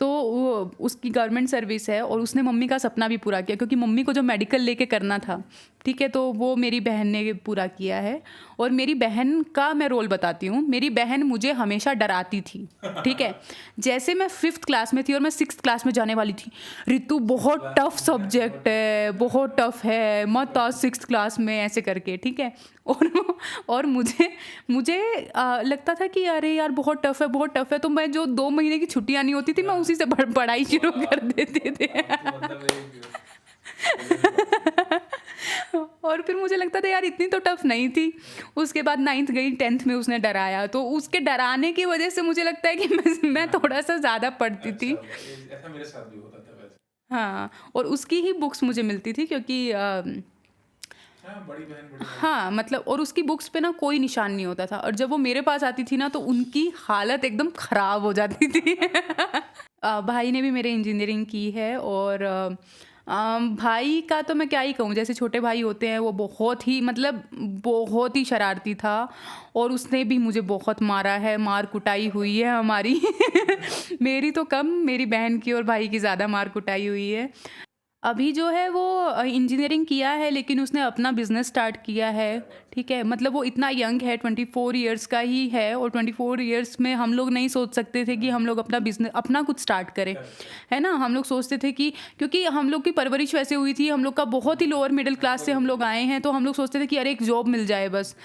तो वो उसकी गवर्नमेंट सर्विस है और उसने मम्मी का सपना भी पूरा किया, क्योंकि मम्मी को जो मेडिकल लेके करना था, ठीक है, तो वो मेरी बहन ने पूरा किया है। और मेरी बहन का मैं रोल बताती हूँ। मेरी बहन मुझे हमेशा डराती थी, ठीक है। जैसे मैं 5th क्लास में थी और मैं 6th क्लास में जाने वाली थी, रितु बहुत टफ सब्जेक्ट है, बहुत टफ है, मत आ 6th क्लास में, ऐसे करके, ठीक है। और मुझे मुझे लगता था कि अरे यार बहुत टफ है, बहुत टफ है। तो मैं जो 2 महीने की छुट्टियाँ नहीं होती थी, मैं उसी से पढ़ाई शुरू कर देते थे। और फिर मुझे लगता था यार इतनी तो टफ नहीं थी। उसके बाद 9th गई, 10th में उसने डराया, तो उसके डराने की वजह से मुझे लगता है कि मैं थोड़ा सा ज़्यादा पढ़ती थी। ऐसा मेरे साथ भी होता था वैसे। हाँ, और उसकी ही बुक्स मुझे मिलती थी, क्योंकि बड़ी बहन। हाँ, मतलब, और उसकी बुक्स पे ना कोई निशान नहीं होता था, और जब वो मेरे पास आती थी ना तो उनकी हालत एकदम ख़राब हो जाती थी। भाई ने भी मेरे इंजीनियरिंग की है। और भाई का तो मैं क्या ही कहूँ, जैसे छोटे भाई होते हैं वो बहुत ही, मतलब बहुत ही शरारती था, और उसने भी मुझे बहुत मारा है, मार कुटाई हुई है हमारी। मेरी तो कम, मेरी बहन की और भाई की ज़्यादा मार कुटाई हुई है। अभी जो है वो इंजीनियरिंग किया है, लेकिन उसने अपना बिजनेस स्टार्ट किया है, ठीक है। मतलब वो इतना यंग है, 24 इयर्स का ही है, और 24 इयर्स में हम लोग नहीं सोच सकते थे कि हम लोग अपना बिजनेस, अपना कुछ स्टार्ट करें, है ना। हम लोग सोचते थे कि, क्योंकि हम लोग की परवरिश वैसे हुई थी, हम लोग का बहुत ही लोअर मिडिल क्लास से हम लोग आए हैं, तो हम लोग सोचते थे कि अरे एक जॉब मिल जाए बस।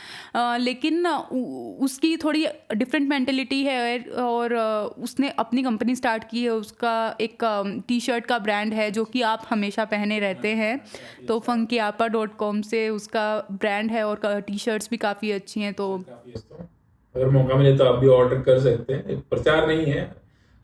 लेकिन उसकी थोड़ी डिफरेंट मेंटेलिटी है, और उसने अपनी कंपनी स्टार्ट की है। उसका एक टी-शर्ट का ब्रांड है जो कि आप हमेशा पहने रहते हैं, तो funkyapa.com से उसका ब्रांड है, और टी शर्ट्स भी काफ़ी अच्छी हैं। तो अगर मौका मिले तो आप भी ऑर्डर कर सकते हैं, प्रचार नहीं है,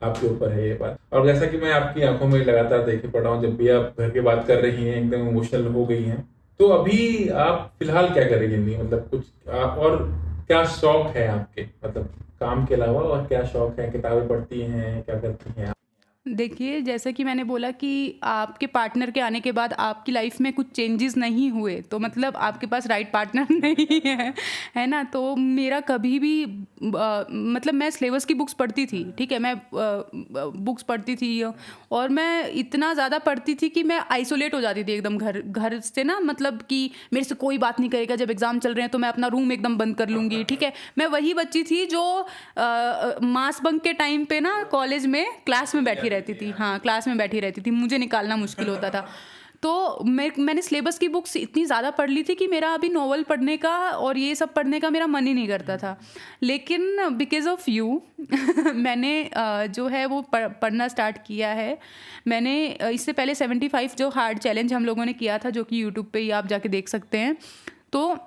आपके ऊपर है ये बात। और जैसा कि मैं आपकी आंखों में लगातार देखे पड़ा हूँ, जब भी आप घर की बात कर रही हैं एकदम इमोशनल हो गई हैं, तो अभी आप फिलहाल क्या कर रही हैं? मतलब कुछ और क्या शौक है आपके, मतलब काम के अलावा और क्या शौक है? किताबें पढ़ती हैं, क्या करती हैं आप? देखिए, जैसा कि मैंने बोला कि आपके पार्टनर के आने के बाद आपकी लाइफ में कुछ चेंजेस नहीं हुए, तो मतलब आपके पास राइट पार्टनर नहीं है ना। तो मेरा कभी भी मतलब मैं सिलेबस की बुक्स पढ़ती थी, ठीक है, मैं बुक्स पढ़ती थी, और मैं इतना ज़्यादा पढ़ती थी कि मैं आइसोलेट हो जाती थी एकदम घर से ना। मतलब कि मेरे से कोई बात नहीं करेगा, जब एग्ज़ाम चल रहे हैं तो मैं अपना रूम एकदम बंद कर लूँगी, ठीक है। मैं वही बच्ची थी जो मास बंक के टाइम पे ना कॉलेज में क्लास में बैठी रहती थी। हाँ, क्लास में बैठी रहती थी, मुझे निकालना मुश्किल होता था। तो मैंने सिलेबस की बुक्स इतनी ज़्यादा पढ़ ली थी कि मेरा अभी नॉवल पढ़ने का और ये सब पढ़ने का मेरा मन ही नहीं करता था। लेकिन बिकॉज़ ऑफ यू मैंने जो है वो पढ़ना स्टार्ट किया है। मैंने इससे पहले 75 जो हार्ड चैलेंज हम लोगों ने किया था, जो कि यूट्यूब पे ही आप जाके देख सकते हैं, तो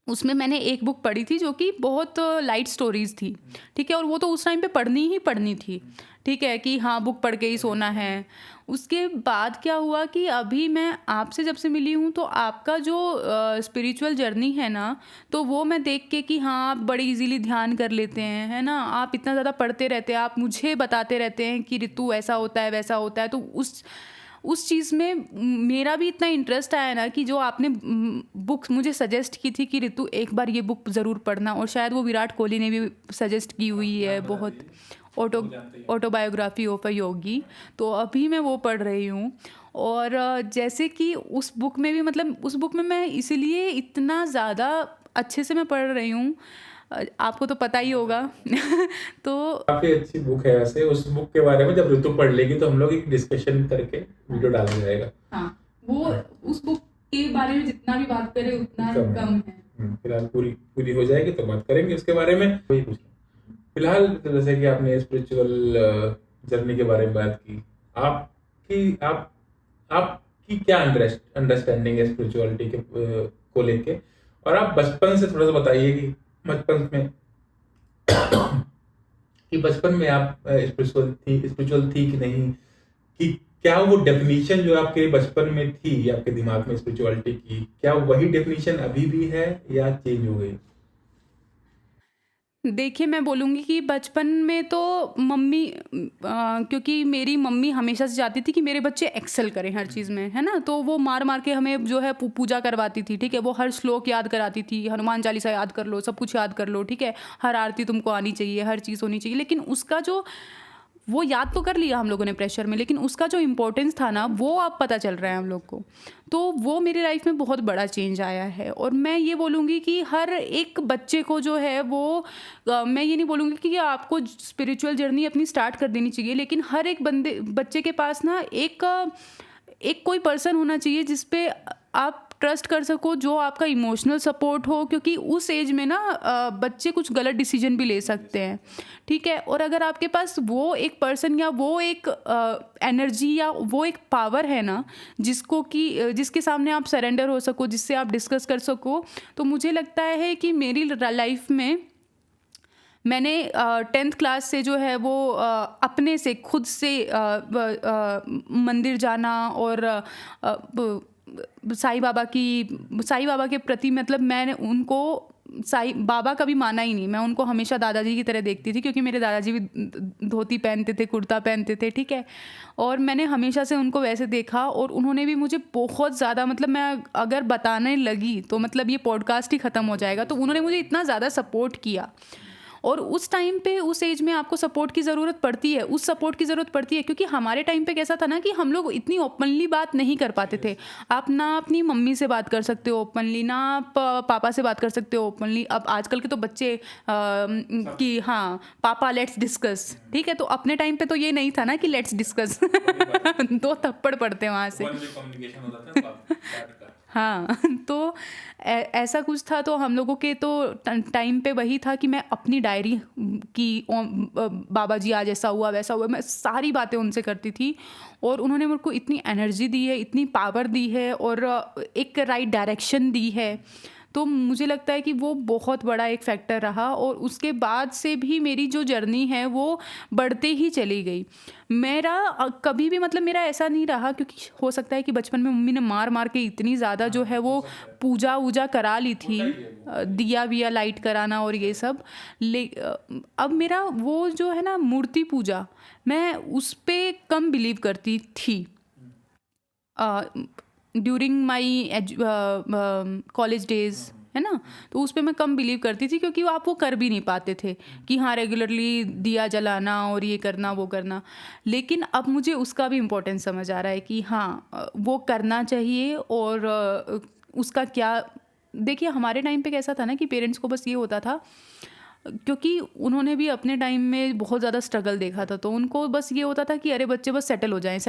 उसमें मैंने एक बुक पढ़ी थी जो कि बहुत लाइट स्टोरीज़ थी, ठीक है। और वो तो उस टाइम पे पढ़नी ही पढ़नी थी, ठीक है, कि हाँ बुक पढ़ के ही सोना है। उसके बाद क्या हुआ कि अभी मैं आपसे जब से मिली हूँ, तो आपका जो स्पिरिचुअल जर्नी है ना, तो वो मैं देख के कि हाँ आप बड़े इजीली ध्यान कर लेते हैं, है ना। आप इतना ज़्यादा पढ़ते रहते हैं, आप मुझे बताते रहते हैं कि ऋतु ऐसा होता है वैसा होता है। तो उस चीज़ में मेरा भी इतना इंटरेस्ट आया ना कि जो आपने बुक मुझे सजेस्ट की थी कि ऋतु एक बार ये बुक ज़रूर पढ़ना, और शायद वो विराट कोहली ने भी सजेस्ट की हुई है, बहुत ऑटोबायोग्राफी ऑफ अ योगी। तो अभी मैं वो पढ़ रही हूँ। और जैसे कि उस बुक में भी, मतलब उस बुक में मैं इसीलिए इतना ज़्यादा अच्छे से मैं पढ़ रही हूँ, आपको तो पता ही होगा। तो काफी अच्छी बुक है वैसे। उस बुक के बारे में जब ऋतु पढ़ लेगी तो हम लोग एक डिस्कशन करके वीडियो डाला जाएगा। हाँ, वो उस बुक के बारे में जितना भी बात करें उतना कम है। फिलहाल पूरी हो जाएगी तो बात करेंगे उसके बारे में। वही पूछ फिलहाल जैसे कि आपने स्पिरिचुअल जर्नी के बारे में बात की, आपकी क्या अंडरस्टैंडिंग है स्पिरिचुअलिटी के को लेके, और आप बचपन से थोड़ा सा बताइए कि बचपन में आप स्पिरिचुअल थी कि नहीं, कि क्या वो डेफिनेशन जो आपके बचपन में थी आपके दिमाग में स्पिरिचुअलिटी की, क्या वही डेफिनेशन अभी भी है या चेंज हो गई? देखिए, मैं बोलूँगी कि बचपन में तो मम्मी क्योंकि मेरी मम्मी हमेशा से चाहती थी कि मेरे बच्चे एक्सेल करें हर चीज़ में, है ना? तो वो मार-मार के हमें जो है पूजा करवाती थी, ठीक है? वो हर श्लोक याद कराती थी, हनुमान चालीसा याद कर लो, सब कुछ याद कर लो, ठीक है? हर आरती तुमको आनी चाहिए, हर चीज़ होनी चाहिए। लेकिन उसका जो वो याद तो कर लिया हम लोगों ने प्रेशर में, लेकिन उसका जो इम्पोर्टेंस था ना, वो अब पता चल रहा है हम लोग को। तो वो मेरी लाइफ में बहुत बड़ा चेंज आया है। और मैं ये बोलूँगी कि हर एक बच्चे को जो है वो मैं ये नहीं बोलूँगी कि आपको स्पिरिचुअल जर्नी अपनी स्टार्ट कर देनी चाहिए, लेकिन हर एक बच्चे के पास ना एक कोई पर्सन होना चाहिए जिस पे आप ट्रस्ट कर सको, जो आपका इमोशनल सपोर्ट हो, क्योंकि उस एज में ना बच्चे कुछ गलत डिसीजन भी ले सकते हैं, ठीक है? और अगर आपके पास वो एक पर्सन या वो एक एनर्जी या वो एक पावर है ना, जिसके सामने आप सरेंडर हो सको, जिससे आप डिस्कस कर सको, तो मुझे लगता है कि मेरी लाइफ में मैंने 10th क्लास से जो है वो अपने से खुद से मंदिर जाना और साईं बाबा के प्रति, मतलब मैंने उनको साईं बाबा कभी माना ही नहीं। मैं उनको हमेशा दादाजी की तरह देखती थी, क्योंकि मेरे दादाजी भी धोती पहनते थे, कुर्ता पहनते थे, ठीक है? और मैंने हमेशा से उनको वैसे देखा, और उन्होंने भी मुझे बहुत ज़्यादा, मतलब मैं अगर बताने लगी तो मतलब ये पॉडकास्ट ही ख़त्म हो जाएगा। तो उन्होंने मुझे इतना ज़्यादा सपोर्ट किया, और उस टाइम पे उस एज में आपको सपोर्ट की ज़रूरत पड़ती है, उस सपोर्ट की ज़रूरत पड़ती है, क्योंकि हमारे टाइम पे कैसा था ना कि हम लोग इतनी ओपनली बात नहीं कर पाते थे। आप ना अपनी मम्मी से बात कर सकते हो ओपनली, ना आप पापा से बात कर सकते हो ओपनली। अब आजकल के तो बच्चे कि हाँ पापा लेट्स डिस्कस, ठीक है? तो अपने टाइम पे तो ये नहीं था ना कि लेट्स डिस्कस 2 थप्पड़ पड़ते वहाँ से। हाँ तो ऐसा कुछ था। तो हम लोगों के तो टाइम पे वही था कि मैं अपनी डायरी की बाबा जी आज ऐसा हुआ वैसा हुआ, मैं सारी बातें उनसे करती थी, और उन्होंने मेरे को इतनी एनर्जी दी है, इतनी पावर दी है, और एक राइट डायरेक्शन दी है। तो मुझे लगता है कि वो बहुत बड़ा एक फैक्टर रहा, और उसके बाद से भी मेरी जो जर्नी है वो बढ़ते ही चली गई। मेरा कभी भी, मतलब मेरा ऐसा नहीं रहा, क्योंकि हो सकता है कि बचपन में मम्मी ने मार मार के इतनी ज़्यादा जो है वो पूजा वूजा करा ली थी, दिया विया लाइट कराना और ये सब। अब मेरा वो जो है ना मूर्ति पूजा, मैं उस पर कम बिलीव करती थी ड्यूरिंग माई कॉलेज डेज, है ना? तो उस पर मैं कम बिलीव करती थी, क्योंकि आप वो कर भी नहीं पाते थे कि हाँ रेगुलरली दिया जलाना और ये करना वो करना। लेकिन अब मुझे उसका भी इम्पोर्टेंस समझ आ रहा है कि हाँ वो करना चाहिए। और उसका क्या, देखिए हमारे टाइम पे कैसा था ना कि पेरेंट्स को बस ये होता था, क्योंकि उन्होंने भी अपने टाइम में बहुत ज़्यादा स्ट्रगल देखा था, तो उनको बस ये होता था कि अरे बच्चे बस सेटल हो जाएं,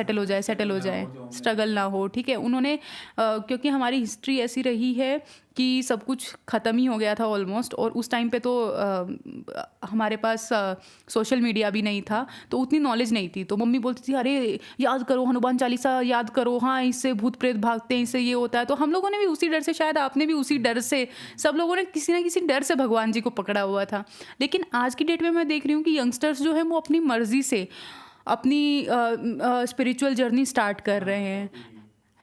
स्ट्रगल ना हो, ठीक है? उन्होंने क्योंकि हमारी हिस्ट्री ऐसी रही है कि सब कुछ ख़त्म ही हो गया था ऑलमोस्ट, और उस टाइम पे तो हमारे पास सोशल मीडिया भी नहीं था, तो उतनी नॉलेज नहीं थी। तो मम्मी बोलती थी अरे याद करो, हनुमान चालीसा याद करो, हाँ इससे भूत प्रेत भागते हैं, इससे ये होता है। तो हम लोगों ने भी उसी डर से, शायद आपने भी उसी डर से, सब लोगों ने किसी ना किसी डर से भगवान जी को पकड़ा हुआ था। लेकिन आज की डेट में मैं देख रही हूँ कि यंगस्टर्स जो है वो अपनी मर्जी से अपनी स्पिरिचुअल जर्नी स्टार्ट कर रहे हैं,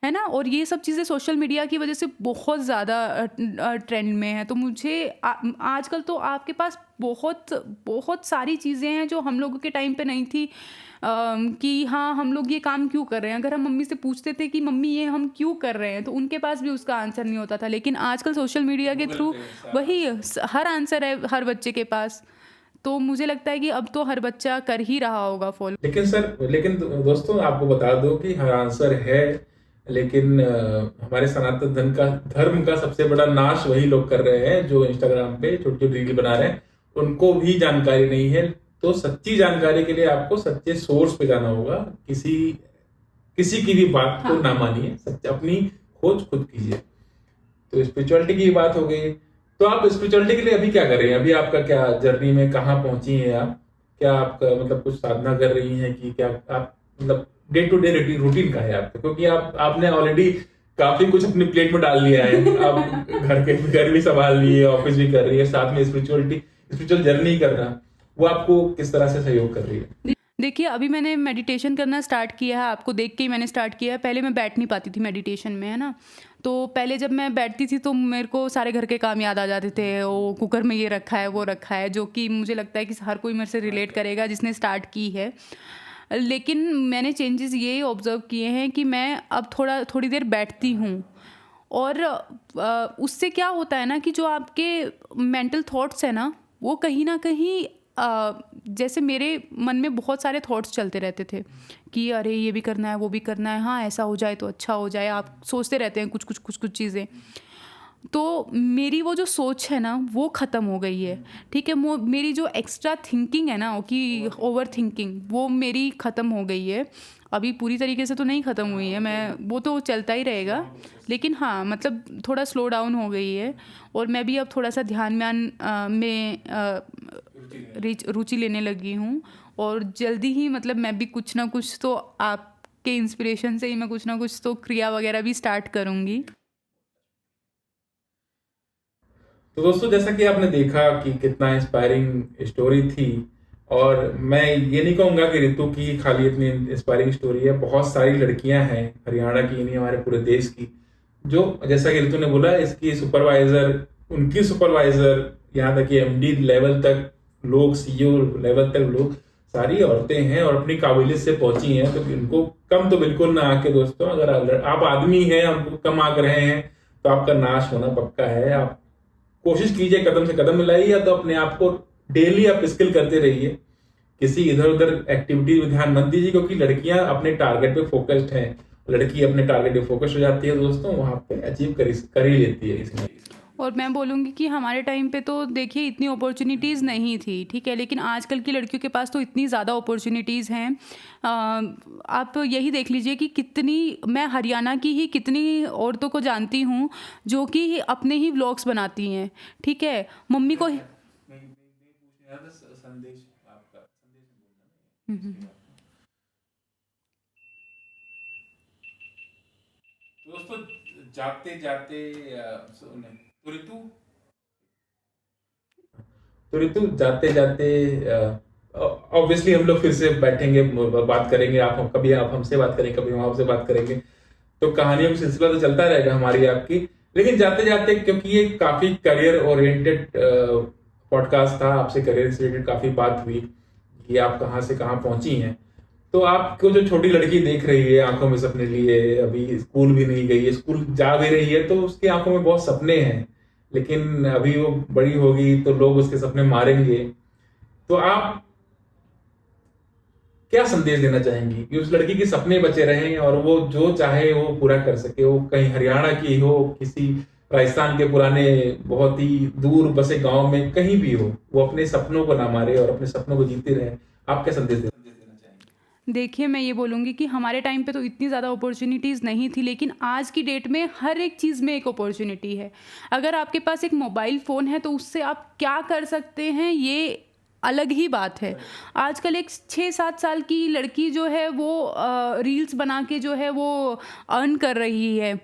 है ना? और ये सब चीज़ें सोशल मीडिया की वजह से बहुत ज़्यादा ट्रेंड में है। तो मुझे आजकल तो आपके पास बहुत सारी चीज़ें हैं जो हम लोगों के टाइम पे नहीं थी, कि हाँ हम लोग ये काम क्यों कर रहे हैं। अगर हम मम्मी से पूछते थे कि मम्मी ये हम क्यों कर रहे हैं, तो उनके पास भी उसका आंसर नहीं होता था। लेकिन आजकल सोशल मीडिया के थ्रू वही हर आंसर है हर बच्चे के पास। तो मुझे लगता है कि अब तो हर बच्चा कर ही रहा होगा फॉलो। लेकिन दोस्तों आपको बता दो कि हर आंसर है, लेकिन हमारे सनातन धर्म का सबसे बड़ा नाश वही लोग कर रहे हैं जो इंस्टाग्राम पे छोटी रील बना रहे हैं, उनको भी जानकारी नहीं है। तो सच्ची जानकारी के लिए आपको सच्चे सोर्स पे जाना होगा। किसी की भी बात को ना मानिए, अपनी खोज खुद कीजिए। तो स्पिरिचुअलिटी की बात हो गई। तो आप स्पिरिचुअलिटी के लिए अभी क्या कर रही हैं? अभी आपका क्या जर्नी में कहाँ पहुंची हैं आप? क्या आपका मतलब कुछ साधना कर रही हैं कि क्या आप मतलब डे टू डे रूटीन का है आपका? क्योंकि आपने ऑलरेडी काफी कुछ अपनी प्लेट में डाल लिया है। आप घर भी संभाल लिए, ऑफिस भी कर रही है, साथ में स्पिरिचुअल जर्नी करना, वो आपको किस तरह से सहयोग कर रही है? देखिए, अभी मैंने मेडिटेशन करना स्टार्ट किया है, आपको देख के ही मैंने स्टार्ट किया है। पहले मैं बैठ नहीं पाती थी मेडिटेशन में, है ना? तो पहले जब मैं बैठती थी तो मेरे को सारे घर के काम याद आ जाते थे। ओ कुकर में ये रखा है, वो रखा है, जो कि मुझे लगता है कि हर कोई मेरे से रिलेट करेगा जिसने स्टार्ट की है। लेकिन मैंने चेंजेस ये ऑब्ज़र्व किए हैं कि मैं अब थोड़ी देर बैठती हूँ, और उससे क्या होता है ना कि जो आपके मेंटल थॉट्स हैं ना, वो कहीं न कहीं जैसे मेरे मन में बहुत सारे थॉट्स चलते रहते थे कि अरे ये भी करना है, वो भी करना है, हाँ ऐसा हो जाए तो अच्छा हो जाए, आप सोचते रहते हैं कुछ चीज़ें। तो मेरी वो जो सोच है ना वो ख़त्म हो गई है, ठीक है? मेरी जो एक्स्ट्रा थिंकिंग है ना कि ओवर थिंकिंग, वो मेरी ख़त्म हो गई है। अभी पूरी तरीके से तो नहीं ख़त्म हुई है, मैं वो तो चलता ही रहेगा, लेकिन हाँ मतलब थोड़ा स्लो डाउन हो गई है। और मैं भी अब थोड़ा सा में रुचि लेने लगी हूँ, और जल्दी ही मतलब मैं भी कुछ ना कुछ तो आपके इंस्पिरेशन से ही मैं कुछ ना कुछ तो क्रिया वगैरह भी स्टार्ट करूँगी। तो दोस्तों, जैसा कि आपने देखा कि कितना इंस्पायरिंग स्टोरी थी, और मैं ये नहीं कहूँगा कि ऋतु की खाली इतनी इंस्पायरिंग स्टोरी है। बहुत सारी लड़कियां हैं हरियाणा की, नहीं हमारे पूरे देश की, जो जैसा कि ऋतु ने बोला, इसकी सुपरवाइजर, उनकी सुपरवाइजर, यहाँ तक कि एमडी लेवल तक लोग, सीईओ लेवल तक लोग, सारी औरतें हैं और अपनी काबिलियत से पहुंची हैं। तो इनको कम तो बिल्कुल ना आके दोस्तों, अगर आप आदमी हैं, आपको कम आंक रहे हैं, तो आपका नाश होना पक्का है। आप कोशिश कीजिए, कदम से कदम मिलाइए, या तो अपने आप को डेली आप स्किल करते रहिए। किसी इधर उधर एक्टिविटी में ध्यान मत दीजिए, क्योंकि लड़कियां अपने टारगेट पे फोकस्ड हैं। लड़की अपने टारगेट पे फोकस हो जाती है दोस्तों, वहां पे अचीव कर ही लेती है इसमें। और मैं बोलूँगी कि हमारे टाइम पे तो देखिए इतनी अपॉर्चुनिटीज़ नहीं थी, ठीक है? लेकिन आजकल की लड़कियों के पास तो इतनी ज़्यादा अपॉर्चुनिटीज़ हैं। आप यही देख लीजिए कि कितनी, मैं हरियाणा की ही कितनी औरतों को जानती हूँ जो कि अपने ही व्लॉग्स बनाती हैं, ठीक है? मम्मी को हुँ, हुँ, हुँ। दोस्तों, जाते जाते तो ऋतु तो ऋतु जाते जाते ऑब्वियसली हम लोग फिर से बैठेंगे, बात करेंगे। कभी आप हमसे बात करेंगे, कभी हम आपसे बात करेंगे, तो कहानियों का सिलसिला तो चलता रहेगा हमारी आपकी। लेकिन जाते जाते, क्योंकि ये काफी करियर ओरिएंटेड पॉडकास्ट था, आपसे करियर से रिलेटेड काफी बात हुई कि आप कहाँ से कहाँ पहुंची हैं। तो आपको जो छोटी लड़की देख रही है आंखों में सपने लिए, अभी स्कूल भी नहीं गई है, स्कूल जा भी रही है, तो उसकी आंखों में बहुत सपने हैं, लेकिन अभी वो बड़ी होगी तो लोग उसके सपने मारेंगे। तो आप क्या संदेश देना चाहेंगी कि उस लड़की के सपने बचे रहें और वो जो चाहे वो पूरा कर सके? वो कहीं हरियाणा की हो, किसी राजस्थान के पुराने बहुत ही दूर बसे गांव में, कहीं भी हो, वो अपने सपनों को ना मारे और अपने सपनों को जीते रहे। आप क्या संदेश देना चाहेंगे? देखिए, मैं ये बोलूँगी कि हमारे टाइम पे तो इतनी ज़्यादा अपॉर्चुनिटीज़ नहीं थी, लेकिन आज की डेट में हर एक चीज़ में एक अपॉर्चुनिटी है। अगर आपके पास एक मोबाइल फ़ोन है तो उससे आप क्या कर सकते हैं, ये अलग ही बात है। आजकल एक 6-7 साल की लड़की जो है वो रील्स बना के जो है वो अर्न कर रही है,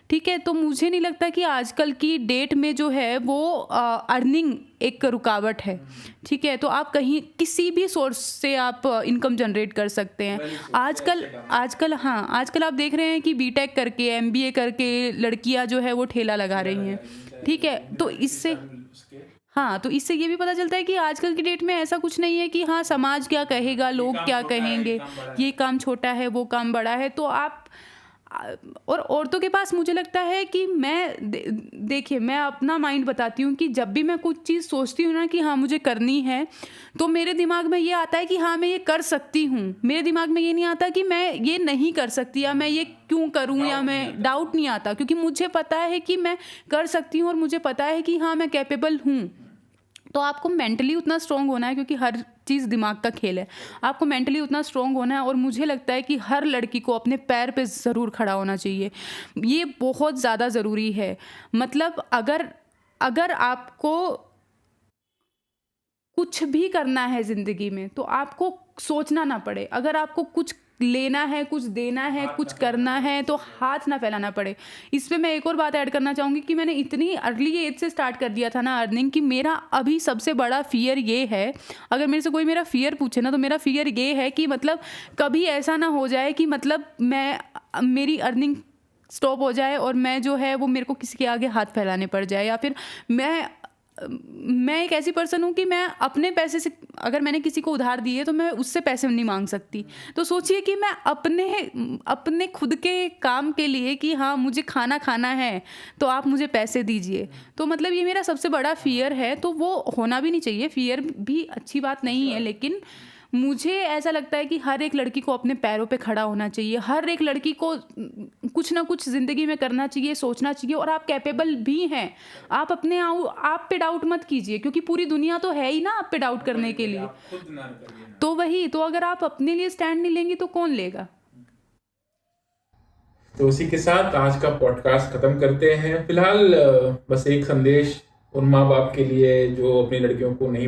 ठीक है? तो मुझे नहीं लगता कि आजकल की डेट में जो है वो अर्निंग एक रुकावट है, ठीक है? तो आप कहीं किसी भी सोर्स से आप इनकम जनरेट कर सकते हैं। आजकल आप देख रहे हैं कि बीटेक करके, एमबीए करके लड़कियां जो है वो ठेला लगा रही हैं, ठीक है? तो इससे हाँ, तो इससे ये भी पता चलता है कि आजकल की डेट में ऐसा कुछ नहीं है कि हाँ, समाज क्या कहेगा, लोग क्या कहेंगे, ये काम छोटा है, वो काम बड़ा है। तो आप और औरतों के पास मुझे लगता है कि देखिए, मैं अपना माइंड बताती हूँ कि जब भी मैं कुछ चीज़ सोचती हूँ ना कि हाँ मुझे करनी है, तो मेरे दिमाग में ये आता है कि हाँ मैं ये कर सकती हूँ। मेरे दिमाग में ये नहीं आता कि मैं ये नहीं कर सकती, या मैं ये क्यों करूँ, या मैं डाउट नहीं आता, क्योंकि मुझे पता है कि मैं कर सकती हूँ और मुझे पता है कि हाँ मैं कैपेबल हूँ। तो आपको मेंटली उतना स्ट्रांग होना है, क्योंकि हर चीज़ दिमाग का खेल है। आपको मेंटली उतना स्ट्रांग होना है, और मुझे लगता है कि हर लड़की को अपने पैर पे ज़रूर खड़ा होना चाहिए। ये बहुत ज़्यादा ज़रूरी है। मतलब अगर आपको कुछ भी करना है ज़िंदगी में, तो आपको सोचना ना पड़े। अगर आपको कुछ लेना है, कुछ देना है, कुछ करना है तो हाथ ना फैलाना पड़े। इस पे मैं एक और बात ऐड करना चाहूँगी कि मैंने इतनी अर्ली एज से स्टार्ट कर दिया था ना अर्निंग, कि मेरा अभी सबसे बड़ा फ़ियर ये है, अगर मेरे से कोई मेरा फ़ियर पूछे ना, तो मेरा फ़ियर ये है कि मतलब कभी ऐसा ना हो जाए कि मतलब मेरी अर्निंग स्टॉप हो जाए और मैं जो है वो मेरे को किसी के आगे हाथ फैलाने पड़ जाए, या फिर मैं एक ऐसी पर्सन हूँ कि मैं अपने पैसे से, अगर मैंने किसी को उधार दिए तो मैं उससे पैसे नहीं मांग सकती। तो सोचिए कि मैं अपने खुद के काम के लिए कि हाँ मुझे खाना खाना है तो आप मुझे पैसे दीजिए, तो मतलब ये मेरा सबसे बड़ा फ़ियर है। तो वो होना भी नहीं चाहिए, फ़ियर भी अच्छी बात नहीं है, लेकिन मुझे ऐसा लगता है कि हर एक लड़की को अपने पैरों पे खड़ा होना चाहिए, हर एक लड़की को कुछ ना कुछ ज़िंदगी में करना चाहिए, सोचना चाहिए, और आप कैपेबल भी हैं। आप आप पे डाउट मत कीजिए, क्योंकि पूरी दुनिया तो है ही ना आप पे डाउट करने के लिए। आप खुद ना करिए ना। तो वही, तो अगर आप अपने लिए स्टैंड नहीं लेंगी तो कौन लेगा। तो उसी के साथ आज का पॉडकास्ट खत्म करते हैं। फिलहाल बस एक संदेश उन माँ बाप के लिए जो अपनी लड़कियों को नहीं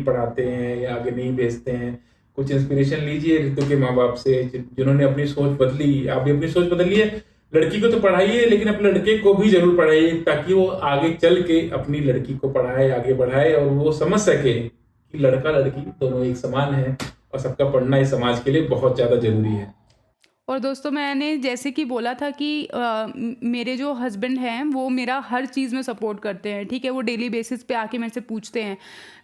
पढ़ाते हैं या आगे नहीं भेजते हैं। कुछ इंस्पिरेशन लीजिए ऋतु के माँ बाप से, जिन्होंने अपनी सोच बदली। आप भी अपनी सोच बदलिए, लड़की को तो पढ़ाइए लेकिन अपने लड़के को भी जरूर पढ़ाइए, ताकि वो आगे चल के अपनी लड़की को पढ़ाए, आगे बढ़ाए, और वो समझ सके कि लड़का लड़की दोनों एक समान है और सबका पढ़ना इस समाज के लिए बहुत ज्यादा जरूरी है। और दोस्तों, मैंने जैसे कि बोला था कि मेरे जो हस्बैंड हैं वो मेरा हर चीज़ में सपोर्ट करते हैं, ठीक है, वो डेली बेसिस पे आके मेरे से पूछते हैं।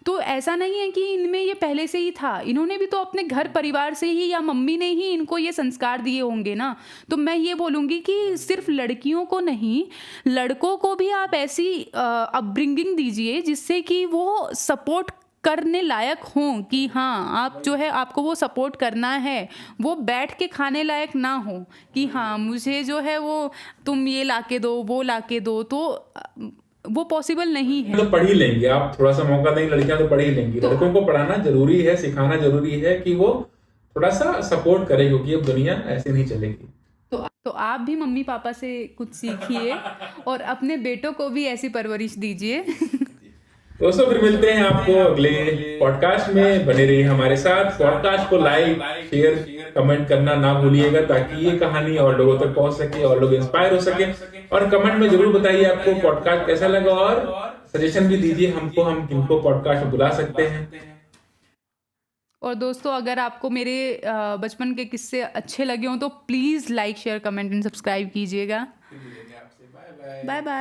तो ऐसा नहीं है कि इनमें ये पहले से ही था, इन्होंने भी तो अपने घर परिवार से ही, या मम्मी ने ही इनको ये संस्कार दिए होंगे ना। तो मैं ये बोलूँगी कि सिर्फ लड़कियों को नहीं, लड़कों को भी आप ऐसी अपब्रिंगिंग दीजिए जिससे कि वो सपोर्ट करने लायक हों, कि हाँ आप जो है आपको वो सपोर्ट करना है, वो बैठ के खाने लायक ना हो कि हाँ मुझे जो है वो तुम ये लाके दो, वो लाके दो, तो वो पॉसिबल नहीं है। तो पढ़ ही लेंगे, आप थोड़ा सा मौका देंगे, लड़कियां तो पढ़ ही लेंगी। लड़कों को पढ़ाना जरूरी है, सिखाना जरूरी है कि वो थोड़ा सा सपोर्ट करे, क्योंकि अब दुनिया ऐसे नहीं चलेगी। तो आप भी मम्मी पापा से कुछ सीखिए और अपने बेटों को भी ऐसी परवरिश दीजिए। दोस्तों फिर मिलते हैं आपको अगले पॉडकास्ट में। बने रहिए हमारे साथ। पॉडकास्ट को लाइक, शेयर, कमेंट करना ना भूलिएगा, ताकि ये कहानी और लोगों तक पहुंच सके और लोग इंस्पायर हो सके। और कमेंट में जरूर बताइए आपको पॉडकास्ट कैसा लगा, और सजेशन भी दीजिए हमको, हम किनको पॉडकास्ट में बुला सकते हैं। और दोस्तों, अगर आपको मेरे बचपन के किस्से अच्छे लगे हों तो please like, share, comment and subscribe कीजिएगा। Bye bye.